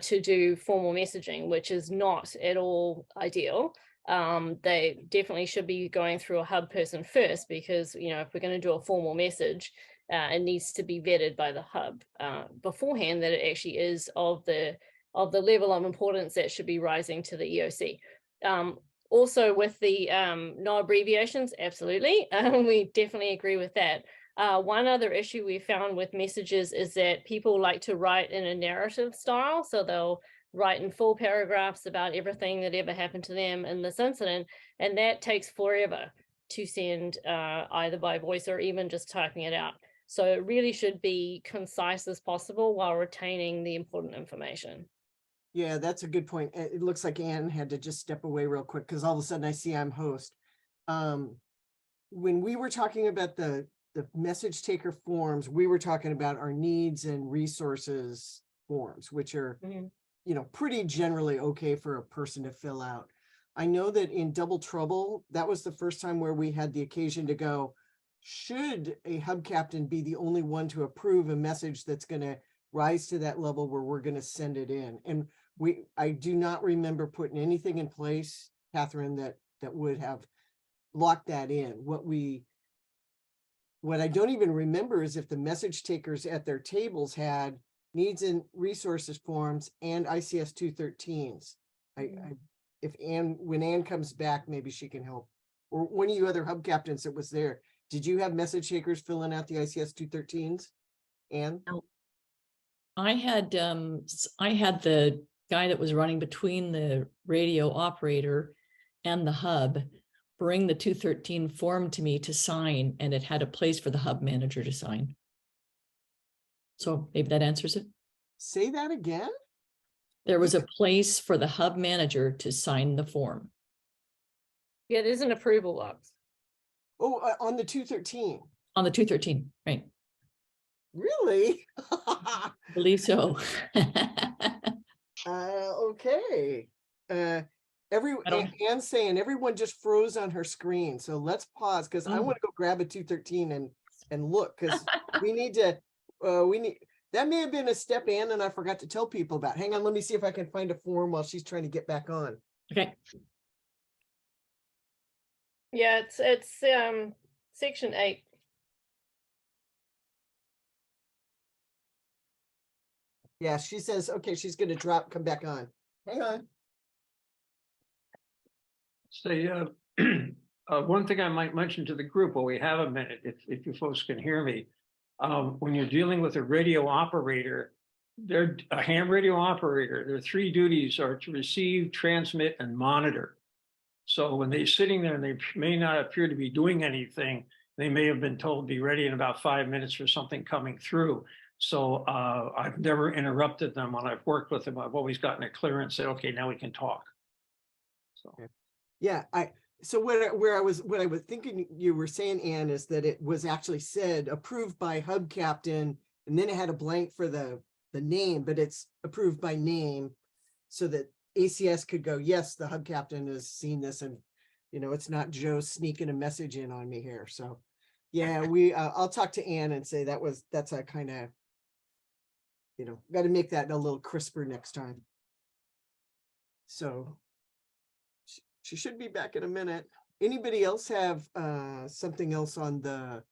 to do formal messaging, which is not at all ideal. They definitely should be going through a hub person first, because if we're going to do a formal message, it needs to be vetted by the hub beforehand that it actually is of the level of importance that should be rising to the EOC. Also with the no abbreviations, absolutely, we definitely agree with that. One other issue we found with messages is that people like to write in a narrative style, so they'll write in full paragraphs about everything that ever happened to them in this incident, and that takes forever to send either by voice or even just typing it out. So it really should be concise as possible while retaining the important information. Yeah, that's a good point. It looks like Ann had to just step away real quick because all of a sudden I see I'm host. When we were talking about the message taker forms, we were talking about our needs and resources forms, which are pretty generally okay for a person to fill out. I know that in Double Trouble, that was the first time where we had the occasion to go, should a hub captain be the only one to approve a message that's going to rise to that level where we're going to send it in? And I do not remember putting anything in place, Catherine, that would have locked that in. What I don't even remember is if the message takers at their tables had needs and resources forms and ICS 213s. When Ann comes back, maybe she can help. Or one of you other hub captains that was there, did you have message takers filling out the ICS 213s? Ann? No. I had the guy that was running between the radio operator and the hub bring the 213 form to me to sign, and it had a place for the hub manager to sign. So maybe that answers it. Say that again? There was a place for the hub manager to sign the form. Yeah, there's an approval box. Oh, on the 213. On the 213, right? Really? I believe so. Okay. I don't- Anne's saying everyone just froze on her screen. So let's pause because I Oh. want to go grab a 213 and look because we need to, that may have been a step Ann and I forgot to tell people about. Hang on, let me see if I can find a form while she's trying to get back on. Okay. Yeah, it's section 8. Yeah, she says, okay, she's going to come back on. Hang on. Say, one thing I might mention to the group while we have a minute, if you folks can hear me. When you're dealing with a radio operator, they're a ham radio operator, their 3 duties are to receive, transmit, and monitor. So when they're sitting there and they may not appear to be doing anything, they may have been told be ready in about 5 minutes for something coming through. So I've never interrupted them when I've worked with them. I've always gotten it clear and said, okay, now we can talk. So. Yeah, so what I was thinking you were saying, Ann, is that it was actually said approved by hub captain, and then it had a blank for the name, but it's approved by name, so that ACS could go, yes, the hub captain has seen this, and it's not Joe sneaking a message in on me here. So yeah, I'll talk to Ann and say that's a kind of, got to make that a little crisper next time. So she should be back in a minute. Anybody else have something else on the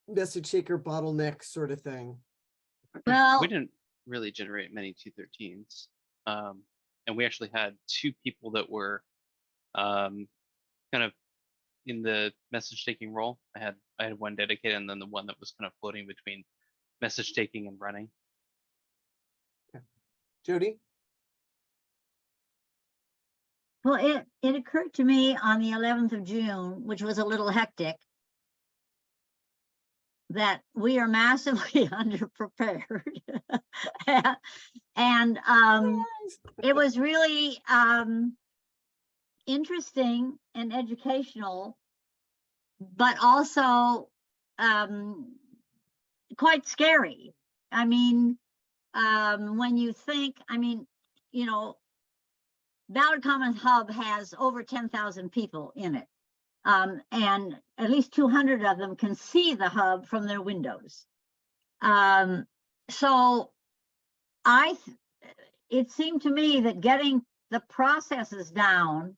message taker bottleneck sort of thing? Well, We didn't really generate many 213s. And we actually had 2 people that were kind of in the message taking role. I had one dedicated and then the one that was kind of floating between message taking and running. Okay. Jody? well, it occurred to me on the 11th of June, which was a little hectic, that we are massively underprepared. And it was really interesting and educational, but also quite scary. I mean, when you think, Ballard Commons Hub has over 10,000 people in it. And at least 200 of them can see the hub from their windows. So it seemed to me that getting the processes down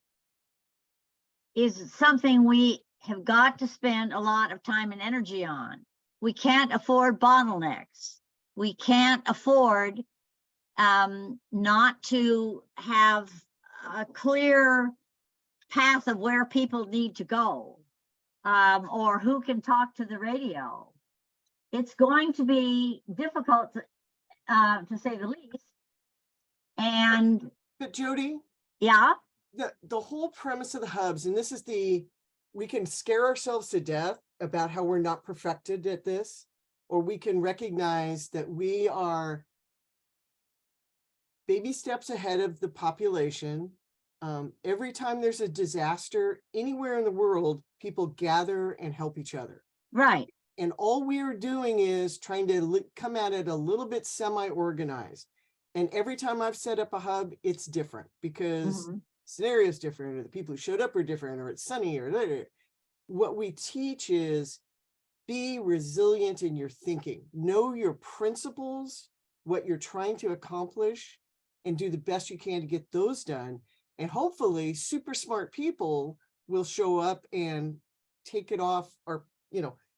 is something we have got to spend a lot of time and energy on. We can't afford bottlenecks. We can't afford not to have a clear path of where people need to go, or who can talk to the radio. It's going to be difficult to say the least. And But Jody, yeah, the whole premise of the hubs, and this is we can scare ourselves to death about how we're not perfected at this, or we can recognize that we are baby steps ahead of the population. Every time there's a disaster anywhere in the world, people gather and help each other. right. And all we're doing is trying to come at it a little bit semi-organized. And every time I've set up a hub, it's different because scenario is different, or the people who showed up are different, or it's sunny, or what we teach is be resilient in your thinking, know your principles, what you're trying to accomplish, and do the best you can to get those done. And hopefully super smart people will show up and take it off, or,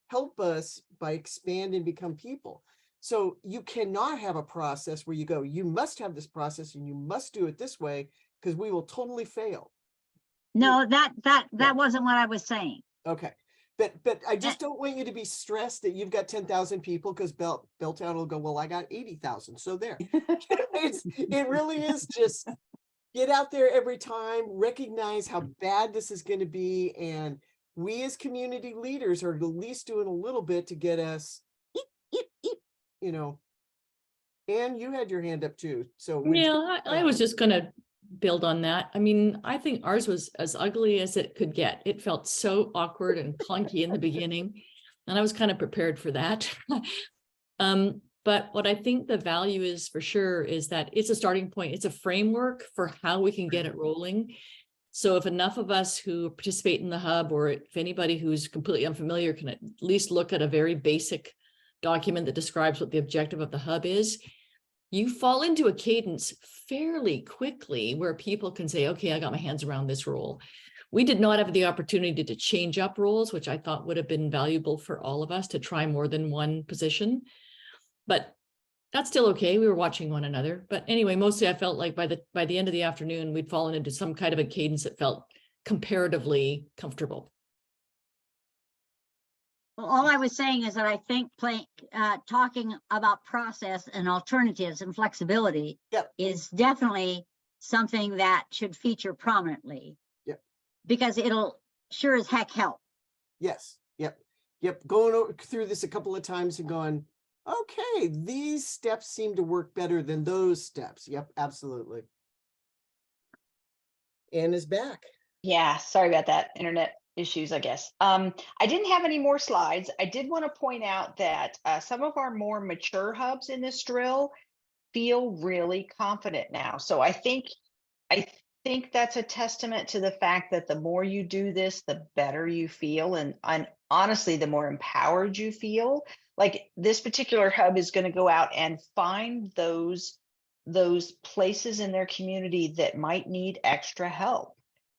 help us by expand and become people. So you cannot have a process where you go, you must have this process and you must do it this way, because we will totally fail. No, that wasn't what I was saying. Okay. But I just don't want you to be stressed that you've got 10,000 people, because Belltown will go, well, I got 80,000. So there. It really is just get out there every time, recognize how bad this is going to be. And we as community leaders are at least doing a little bit to get us, and you had your hand up too. So Yeah, I was just going to build on that. I mean, I think ours was as ugly as it could get. It felt so awkward and clunky in the beginning, and I was kind of prepared for that. But what I think the value is for sure is that it's a starting point. It's a framework for how we can get it rolling. So if enough of us who participate in the hub, or if anybody who's completely unfamiliar can at least look at a very basic document that describes what the objective of the hub is, you fall into a cadence fairly quickly where people can say, okay, I got my hands around this role. We did not have the opportunity to change up roles, which I thought would have been valuable for all of us to try more than one position. But that's still okay. We were watching one another. But anyway, mostly I felt like by the end of the afternoon, we'd fallen into some kind of a cadence that felt comparatively comfortable. Well, all I was saying is that I think talking about process and alternatives and flexibility Yep. is definitely something that should feature prominently. Yep. Because it'll sure as heck help. Yes. Yep. Going through this a couple of times and going, okay, these steps seem to work better than those steps. Yep, absolutely. Anne is back. Yeah, sorry about that. Internet issues, I guess. I didn't have any more slides. I did want to point out that some of our more mature hubs in this drill feel really confident now. So I think that's a testament to the fact that the more you do this, the better you feel, and honestly, the more empowered you feel. Like this particular hub is going to go out and find those places in their community that might need extra help.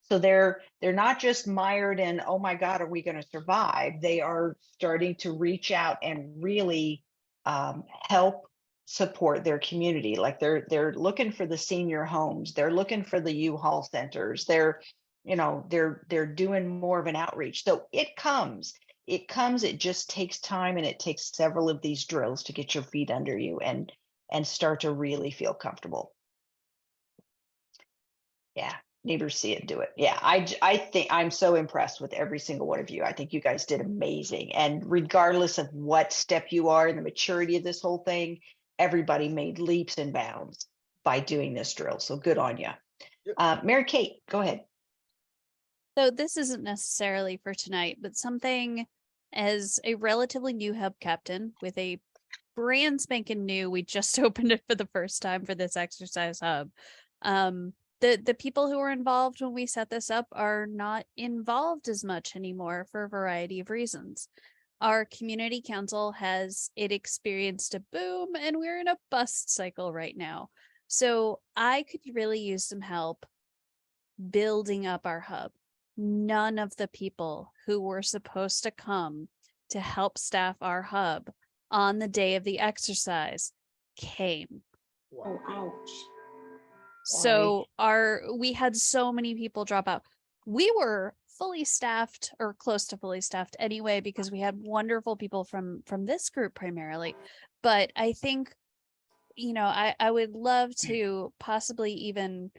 So they're not just mired in, oh my God, are we going to survive? They are starting to reach out and really help support their community. Like they're looking for the senior homes, they're looking for the U-Haul centers, they're doing more of an outreach. So it comes, it just takes time, and it takes several of these drills to get your feet under you and start to really feel comfortable. Yeah, neighbors see it, do it. Yeah, I think I'm so impressed with every single one of you. I think you guys did amazing. And regardless of what step you are in the maturity of this whole thing, everybody made leaps and bounds by doing this drill. So good on you. Yep. Mary Kate, go ahead. So this isn't necessarily for tonight, but something as a relatively new hub captain with a brand spanking new, we just opened it for the first time for this exercise hub. The people who were involved when we set this up are not involved as much anymore for a variety of reasons. Our community council has experienced a boom, and we're in a bust cycle right now. So I could really use some help building up our hub. None of the people who were supposed to come to help staff our hub on the day of the exercise came. Oh, ouch. So we had so many people drop out. We were fully staffed, or close to fully staffed anyway, because we had wonderful people from this group primarily. But I think, I would love to possibly even,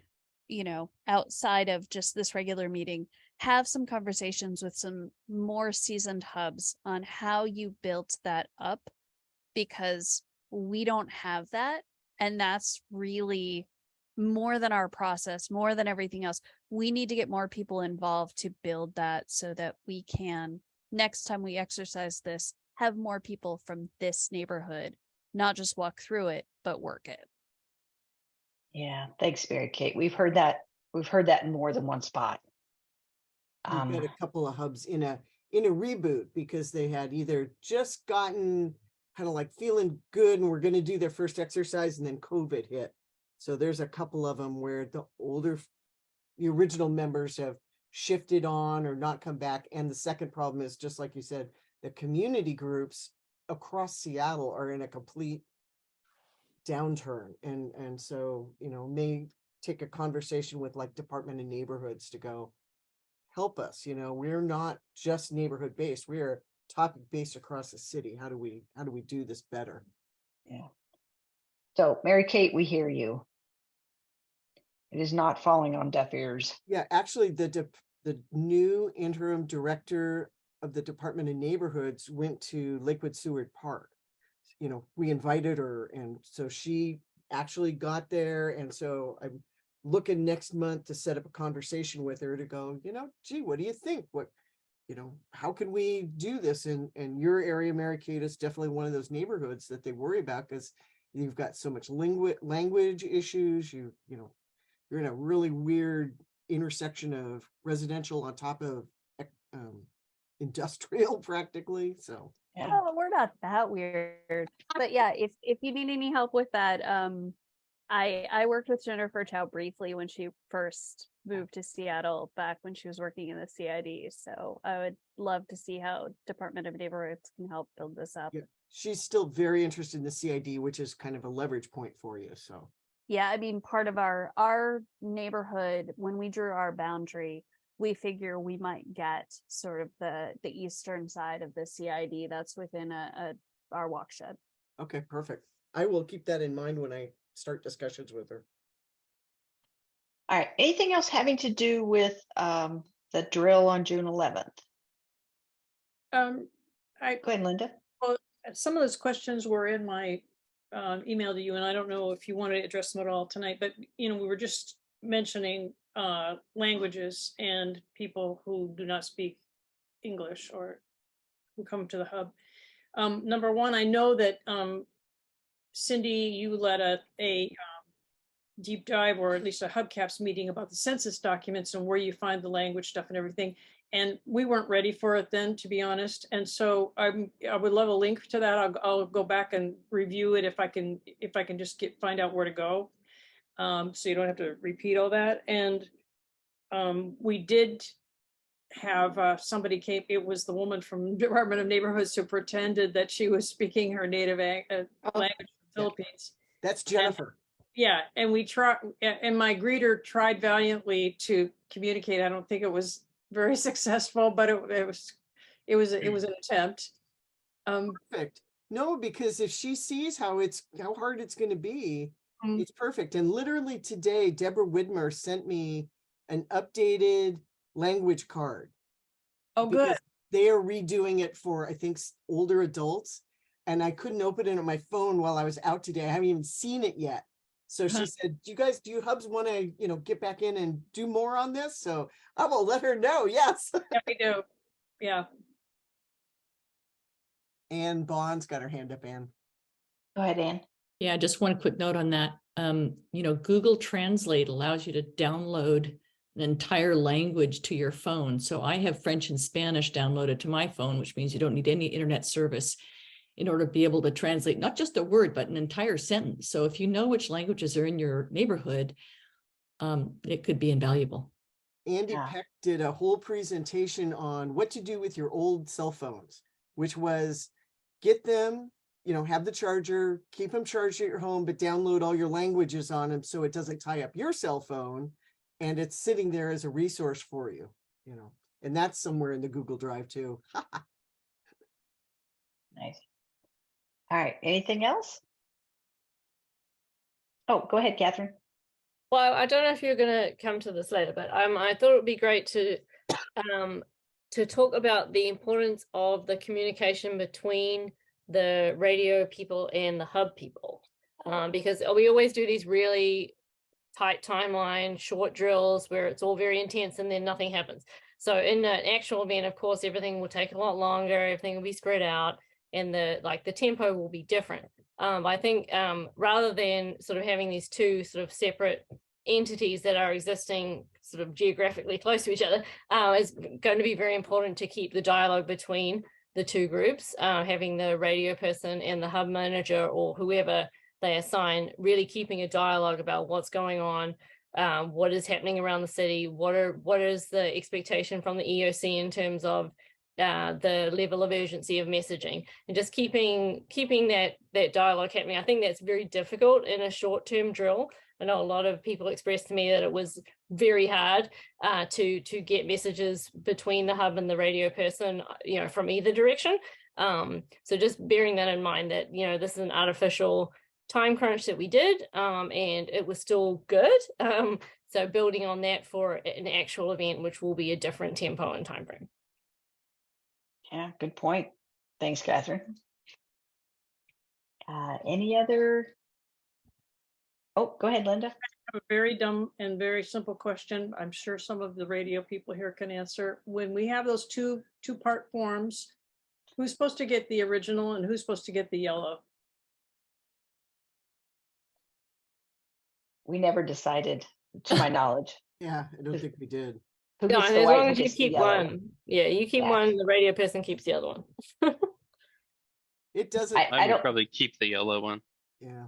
outside of just this regular meeting, have some conversations with some more seasoned hubs on how you built that up, because we don't have that. And that's really more than our process, more than everything else. We need to get more people involved to build that, so that we can, next time we exercise this, have more people from this neighborhood not just walk through it, but work it. Yeah, thanks, Mary Kate. We've heard that in more than one spot. We've got a couple of hubs in a reboot, because they had either just gotten kind of like feeling good and were going to do their first exercise, and then COVID hit. So there's a couple of them where the original members have shifted on or not come back. And the second problem is, just like you said, the community groups across Seattle are in a complete downturn. And so, may take a conversation with like Department of Neighborhoods to go help us. We're not just neighborhood based. We're topic based across the city. How do we do this better? Yeah. So Mary Kate, we hear you. It is not falling on deaf ears. Yeah, actually, the new interim director of the Department of Neighborhoods went to Lakewood Seward Park. We invited her, and so she actually got there. And so I'm looking next month to set up a conversation with her to go, gee, what do you think? you know, how can we do this? And your area, Mary Kate, is definitely one of those neighborhoods that they worry about because you've got so much language issues. You know, you're in a really weird intersection of residential on top of industrial practically. So Yeah. Oh, we're not that weird. But yeah, if you need any help with that, I worked with Jennifer Chow briefly when she first moved to Seattle back when she was working in the CID. So I would love to see how Department of Neighborhoods can help build this up. yeah, she's still very interested in the CID, which is kind of a leverage point for you. So Yeah, I mean, part of our neighborhood, when we drew our boundary, we figure we might get sort of the eastern side of the CID that's within our watershed. okay, perfect. I will keep that in mind when I start discussions with her. All right. Anything else having to do with the drill on June 11th? I Go ahead, Linda. some of those questions were in my email to you, and I don't know if you want to address them at all tonight, but you know, we were just mentioning languages and people who do not speak English or who come to the hub. Number one, I know that Cindy, you led a deep dive, or at least a hubcaps meeting about the census documents and where you find the language stuff and everything. And we weren't ready for it then, to be honest. And so I would love a link to that. I'll go back and review it if I can just find out where to go. So you don't have to repeat all that. And we did have somebody came, it was the woman from Department of Neighborhoods who pretended that she was speaking her native language from Philippines. That's Jennifer. Yeah, and we tried, and my greeter tried valiantly to communicate. I don't think it was very successful, but it was an attempt. Perfect. No, because if she sees how hard it's going to be, Mm. it's perfect. And literally today, Deborah Widmer sent me an updated language card. Oh, good. Because they are redoing it for, I think, older adults. And I couldn't open it on my phone while I was out today. I haven't even seen it yet. So she said, do you hubs want to, you know, get back in and do more on this? So I will let her know. Yes. Yeah, we do. Yeah. Ann Bond's got her hand up, Ann. Go ahead, Ann. Yeah, just one quick note on that. You know, Google Translate allows you to download an entire language to your phone. So I have French and Spanish downloaded to my phone, which means you don't need any internet service in order to be able to translate not just a word, but an entire sentence. So if you know which languages are in your neighborhood, it could be invaluable. Andy Yeah. Peck did a whole presentation on what to do with your old cell phones, which was get them, you know, have the charger, keep them charged at your home, but download all your languages on them so it doesn't tie up your cell phone. And it's sitting there as a resource for you, you know, and that's somewhere in the Google Drive too. Nice. All right. Anything else? Oh, go ahead, Catherine. Well, I don't know if you're going to come to this later, but I thought it would be great to talk about the importance of the communication between the radio people and the hub people, because we always do these really tight timeline, short drills where it's all very intense and then nothing happens. So in an actual event, of course, everything will take a lot longer, everything will be spread out, and the tempo will be different. I think rather than sort of having these two sort of separate entities that are existing sort of geographically close to each other, is going to be very important to keep the dialogue between the two groups, having the radio person and the hub manager or whoever they assign, really keeping a dialogue about what's going on, what is happening around the city, what is the expectation from the EOC in terms of the level of urgency of messaging, and just keeping that dialogue happening. I think that's very difficult in a short-term drill. I know a lot of people expressed to me that it was very hard to get messages between the hub and the radio person, you know, from either direction. So just bearing that in mind, that, you know, this is an artificial time crunch that we did, and it was still good. So building on that for an actual event, which will be a different tempo and time frame. Yeah, good point. Thanks, Catherine. Any other? Oh, go ahead, Linda. have a very dumb and very simple question. I'm sure some of the radio people here can answer. When we have those two-part forms, who's supposed to get the original and who's supposed to get the yellow? We never decided, to my knowledge. Yeah, I don't think we did. Who No, gets and the as white, long who as you gets the keep yellow? one. Yeah, you keep Yeah. one, the radio person keeps the other one. It doesn't, I I would don't, probably keep the yellow one. yeah.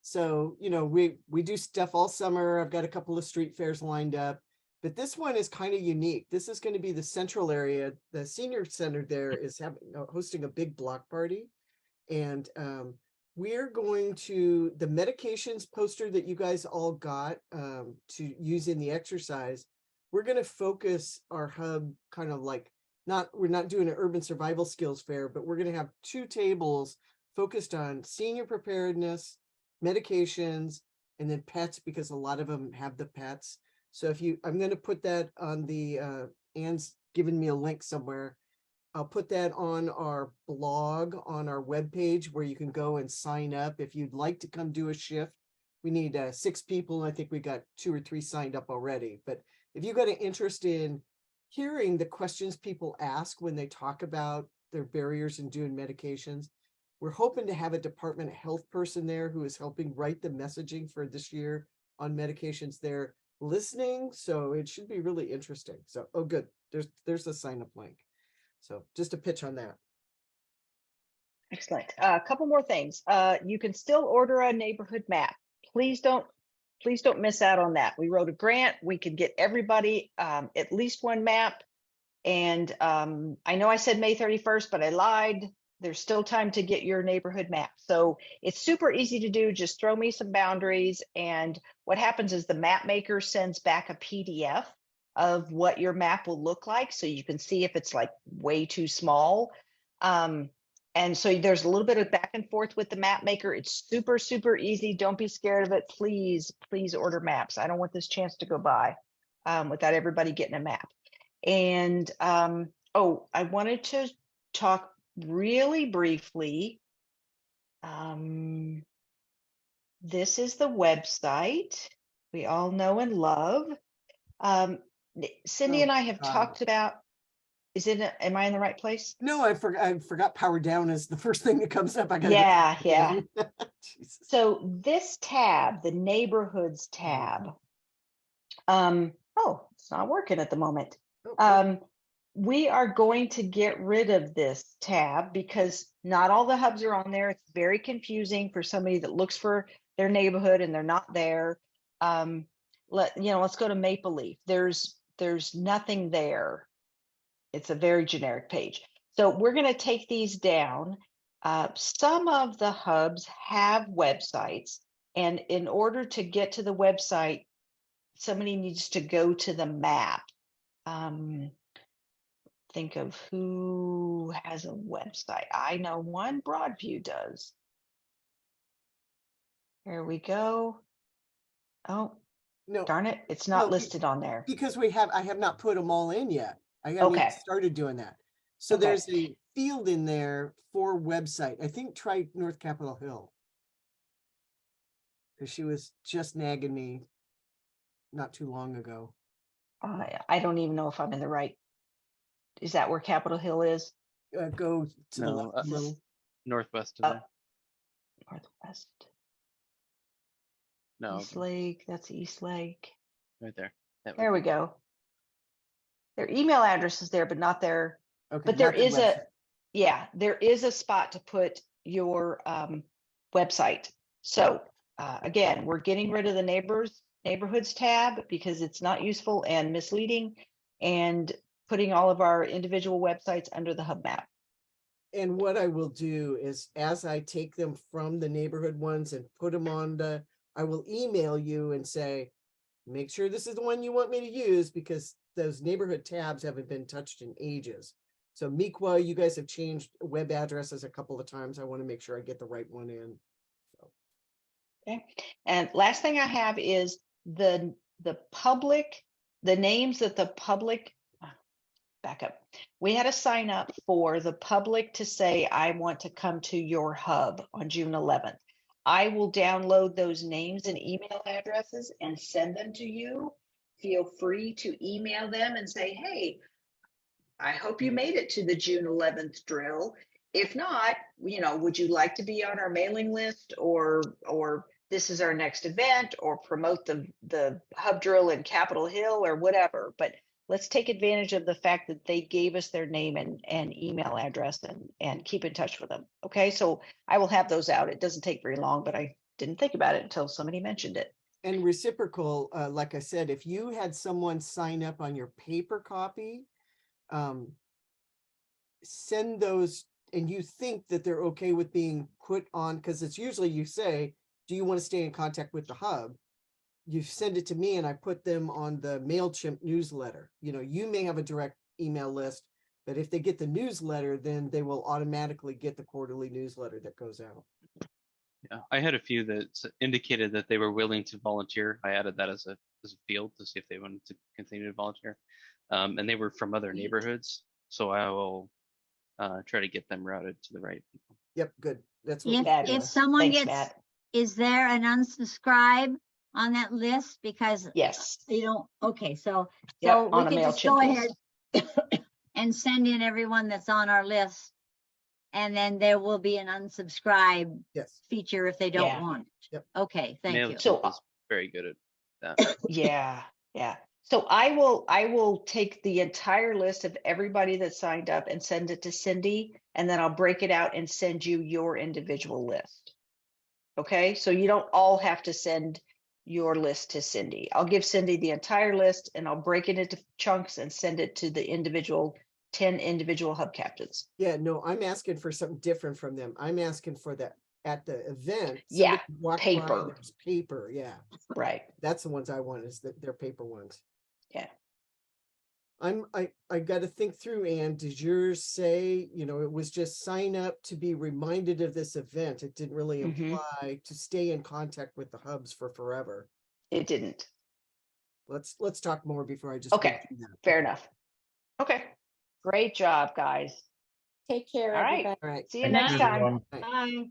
So, you know, we do stuff all summer. I've got a couple of street fairs lined up, but this one is kind of unique. This is going to be the central area. The senior center there is hosting a big block party. And we're going to, the medications poster that you guys all got to use in the exercise, we're going to focus our hub kind of like, we're not doing an urban survival skills fair, but we're going to have 2 tables focused on senior preparedness, medications, and then pets, because a lot of them have the pets. So if you, I'm going to put that on the, Anne's given me a link somewhere. I'll put that on our blog, on our webpage, where you can go and sign up if you'd like to come do a shift. We need 6 people. I think we got 2 or 3 signed up already. But if you've got an interest in hearing the questions people ask when they talk about their barriers in doing medications, we're hoping to have a Department of Health person there who is helping write the messaging for this year on medications. They're listening, so it should be really interesting. So, oh, good. There's a sign up link. So just a pitch on that. excellent. A couple more things. You can still order a neighborhood map. Please don't miss out on that. We wrote a grant. We could get everybody at least one map. And I know I said May 31st, but I lied. There's still time to get your neighborhood map. So it's super easy to do. Just throw me some boundaries. And what happens is the map maker sends back a PDF of what your map will look like. So you can see if it's like way too small. And so there's a little bit of back and forth with the map maker. It's super, super easy. Don't be scared of it. Please, please order maps. I don't want this chance to go by without everybody getting a map. And oh, I wanted to talk really briefly. This is the website we all know and love. Cindy and I have talked about, am I in the right place? No, I forgot power down is the first thing that comes up. I got Yeah. So this tab, the neighborhoods tab, oh, it's not working at the moment. We are going to get rid of this tab because not all the hubs are on there. It's very confusing for somebody that looks for their neighborhood and they're not there. Let's go to Maple Leaf. There's nothing there. It's a very generic page. So we're going to take these down. Some of the hubs have websites, and in order to get to the website, somebody needs to go to the map. Think of who has a website. I know one, Broadview does. Here we go. Oh, No, darn it. It's not listed on there. Because I have not put them all in yet. I haven't even started doing that. So there's a field in there for website. I think try North Capitol Hill. Because she was just nagging me not too long ago. I don't even know if I'm in the right. Is that where Capitol Hill is? Go to the left a little. Northwest of there. Northwest. No, East Lake. That's East Lake. right there. There we go. Their email address is there, but not their. Okay, but there is there is a spot to put your website. So again, we're getting rid of the neighborhoods tab because it's not useful and misleading, and putting all of our individual websites under the hub map. And what I will do is, as I take them from the neighborhood ones and put them on I will email you and say, make sure this is the one you want me to use, because those neighborhood tabs haven't been touched in ages. So Miqua, you guys have changed web addresses a couple of times. I want to make sure I get the right one in. So. Okay. And last thing I have is the names that the public, back up. We had a sign up for the public to say, I want to come to your hub on June 11th. I will download those names and email addresses and send them to you. Feel free to email them and say, hey, I hope you made it to the June 11th drill. If not, would you like to be on our mailing list, or this is our next event, or promote the hub drill in Capitol Hill or whatever. But let's take advantage of the fact that they gave us their name and email address and keep in touch with them. Okay, so I will have those out. It doesn't take very long, but I didn't think about it until somebody mentioned it. And reciprocal, like I said, if you had someone sign up on your paper copy, send those, and you think that they're okay with being put on, because it's usually you say, do you want to stay in contact with the hub? You send it to me and I put them on the MailChimp newsletter. You may have a direct email list, but if they get the newsletter, then they will automatically get the quarterly newsletter that goes out. Yeah, I had a few that indicated that they were willing to volunteer. I added that as a field to see if they wanted to continue to volunteer. And they were from other neighborhoods. So I will try to get them routed to the right people. Yep, good. That's If, what if someone Thanks, gets, Matt. is there an unsubscribe on that list? Because Yes. you don't, okay, so Yep, we on a can just MailChimp go list. ahead and send in everyone that's on our list. And then there will be an unsubscribe yes. feature if they don't Yeah. want. Yep. Okay, thank you. So- MailChimp is very good at that. Yeah. So I will take the entire list of everybody that signed up and send it to Cindy, and then I'll break it out and send you your individual list. Okay, so you don't all have to send your list to Cindy. I'll give Cindy the entire list and I'll break it into chunks and send it to the 10 individual hub captains. Yeah, no, I'm asking for something different from them. I'm asking for that at the event. Yeah, somebody walk by, paper. there's paper. Yeah, Right. that's the ones I want, is that they're paper ones. Yeah. I got to think through. Ann, did yours say, it was just sign up to be reminded of this event? It didn't really imply to stay in contact with the hubs for forever. It didn't. Let's talk more before I just. Okay, fair enough. Okay, great job, guys. Take care, All right. everybody. All right. See you Good next night. time. Bye.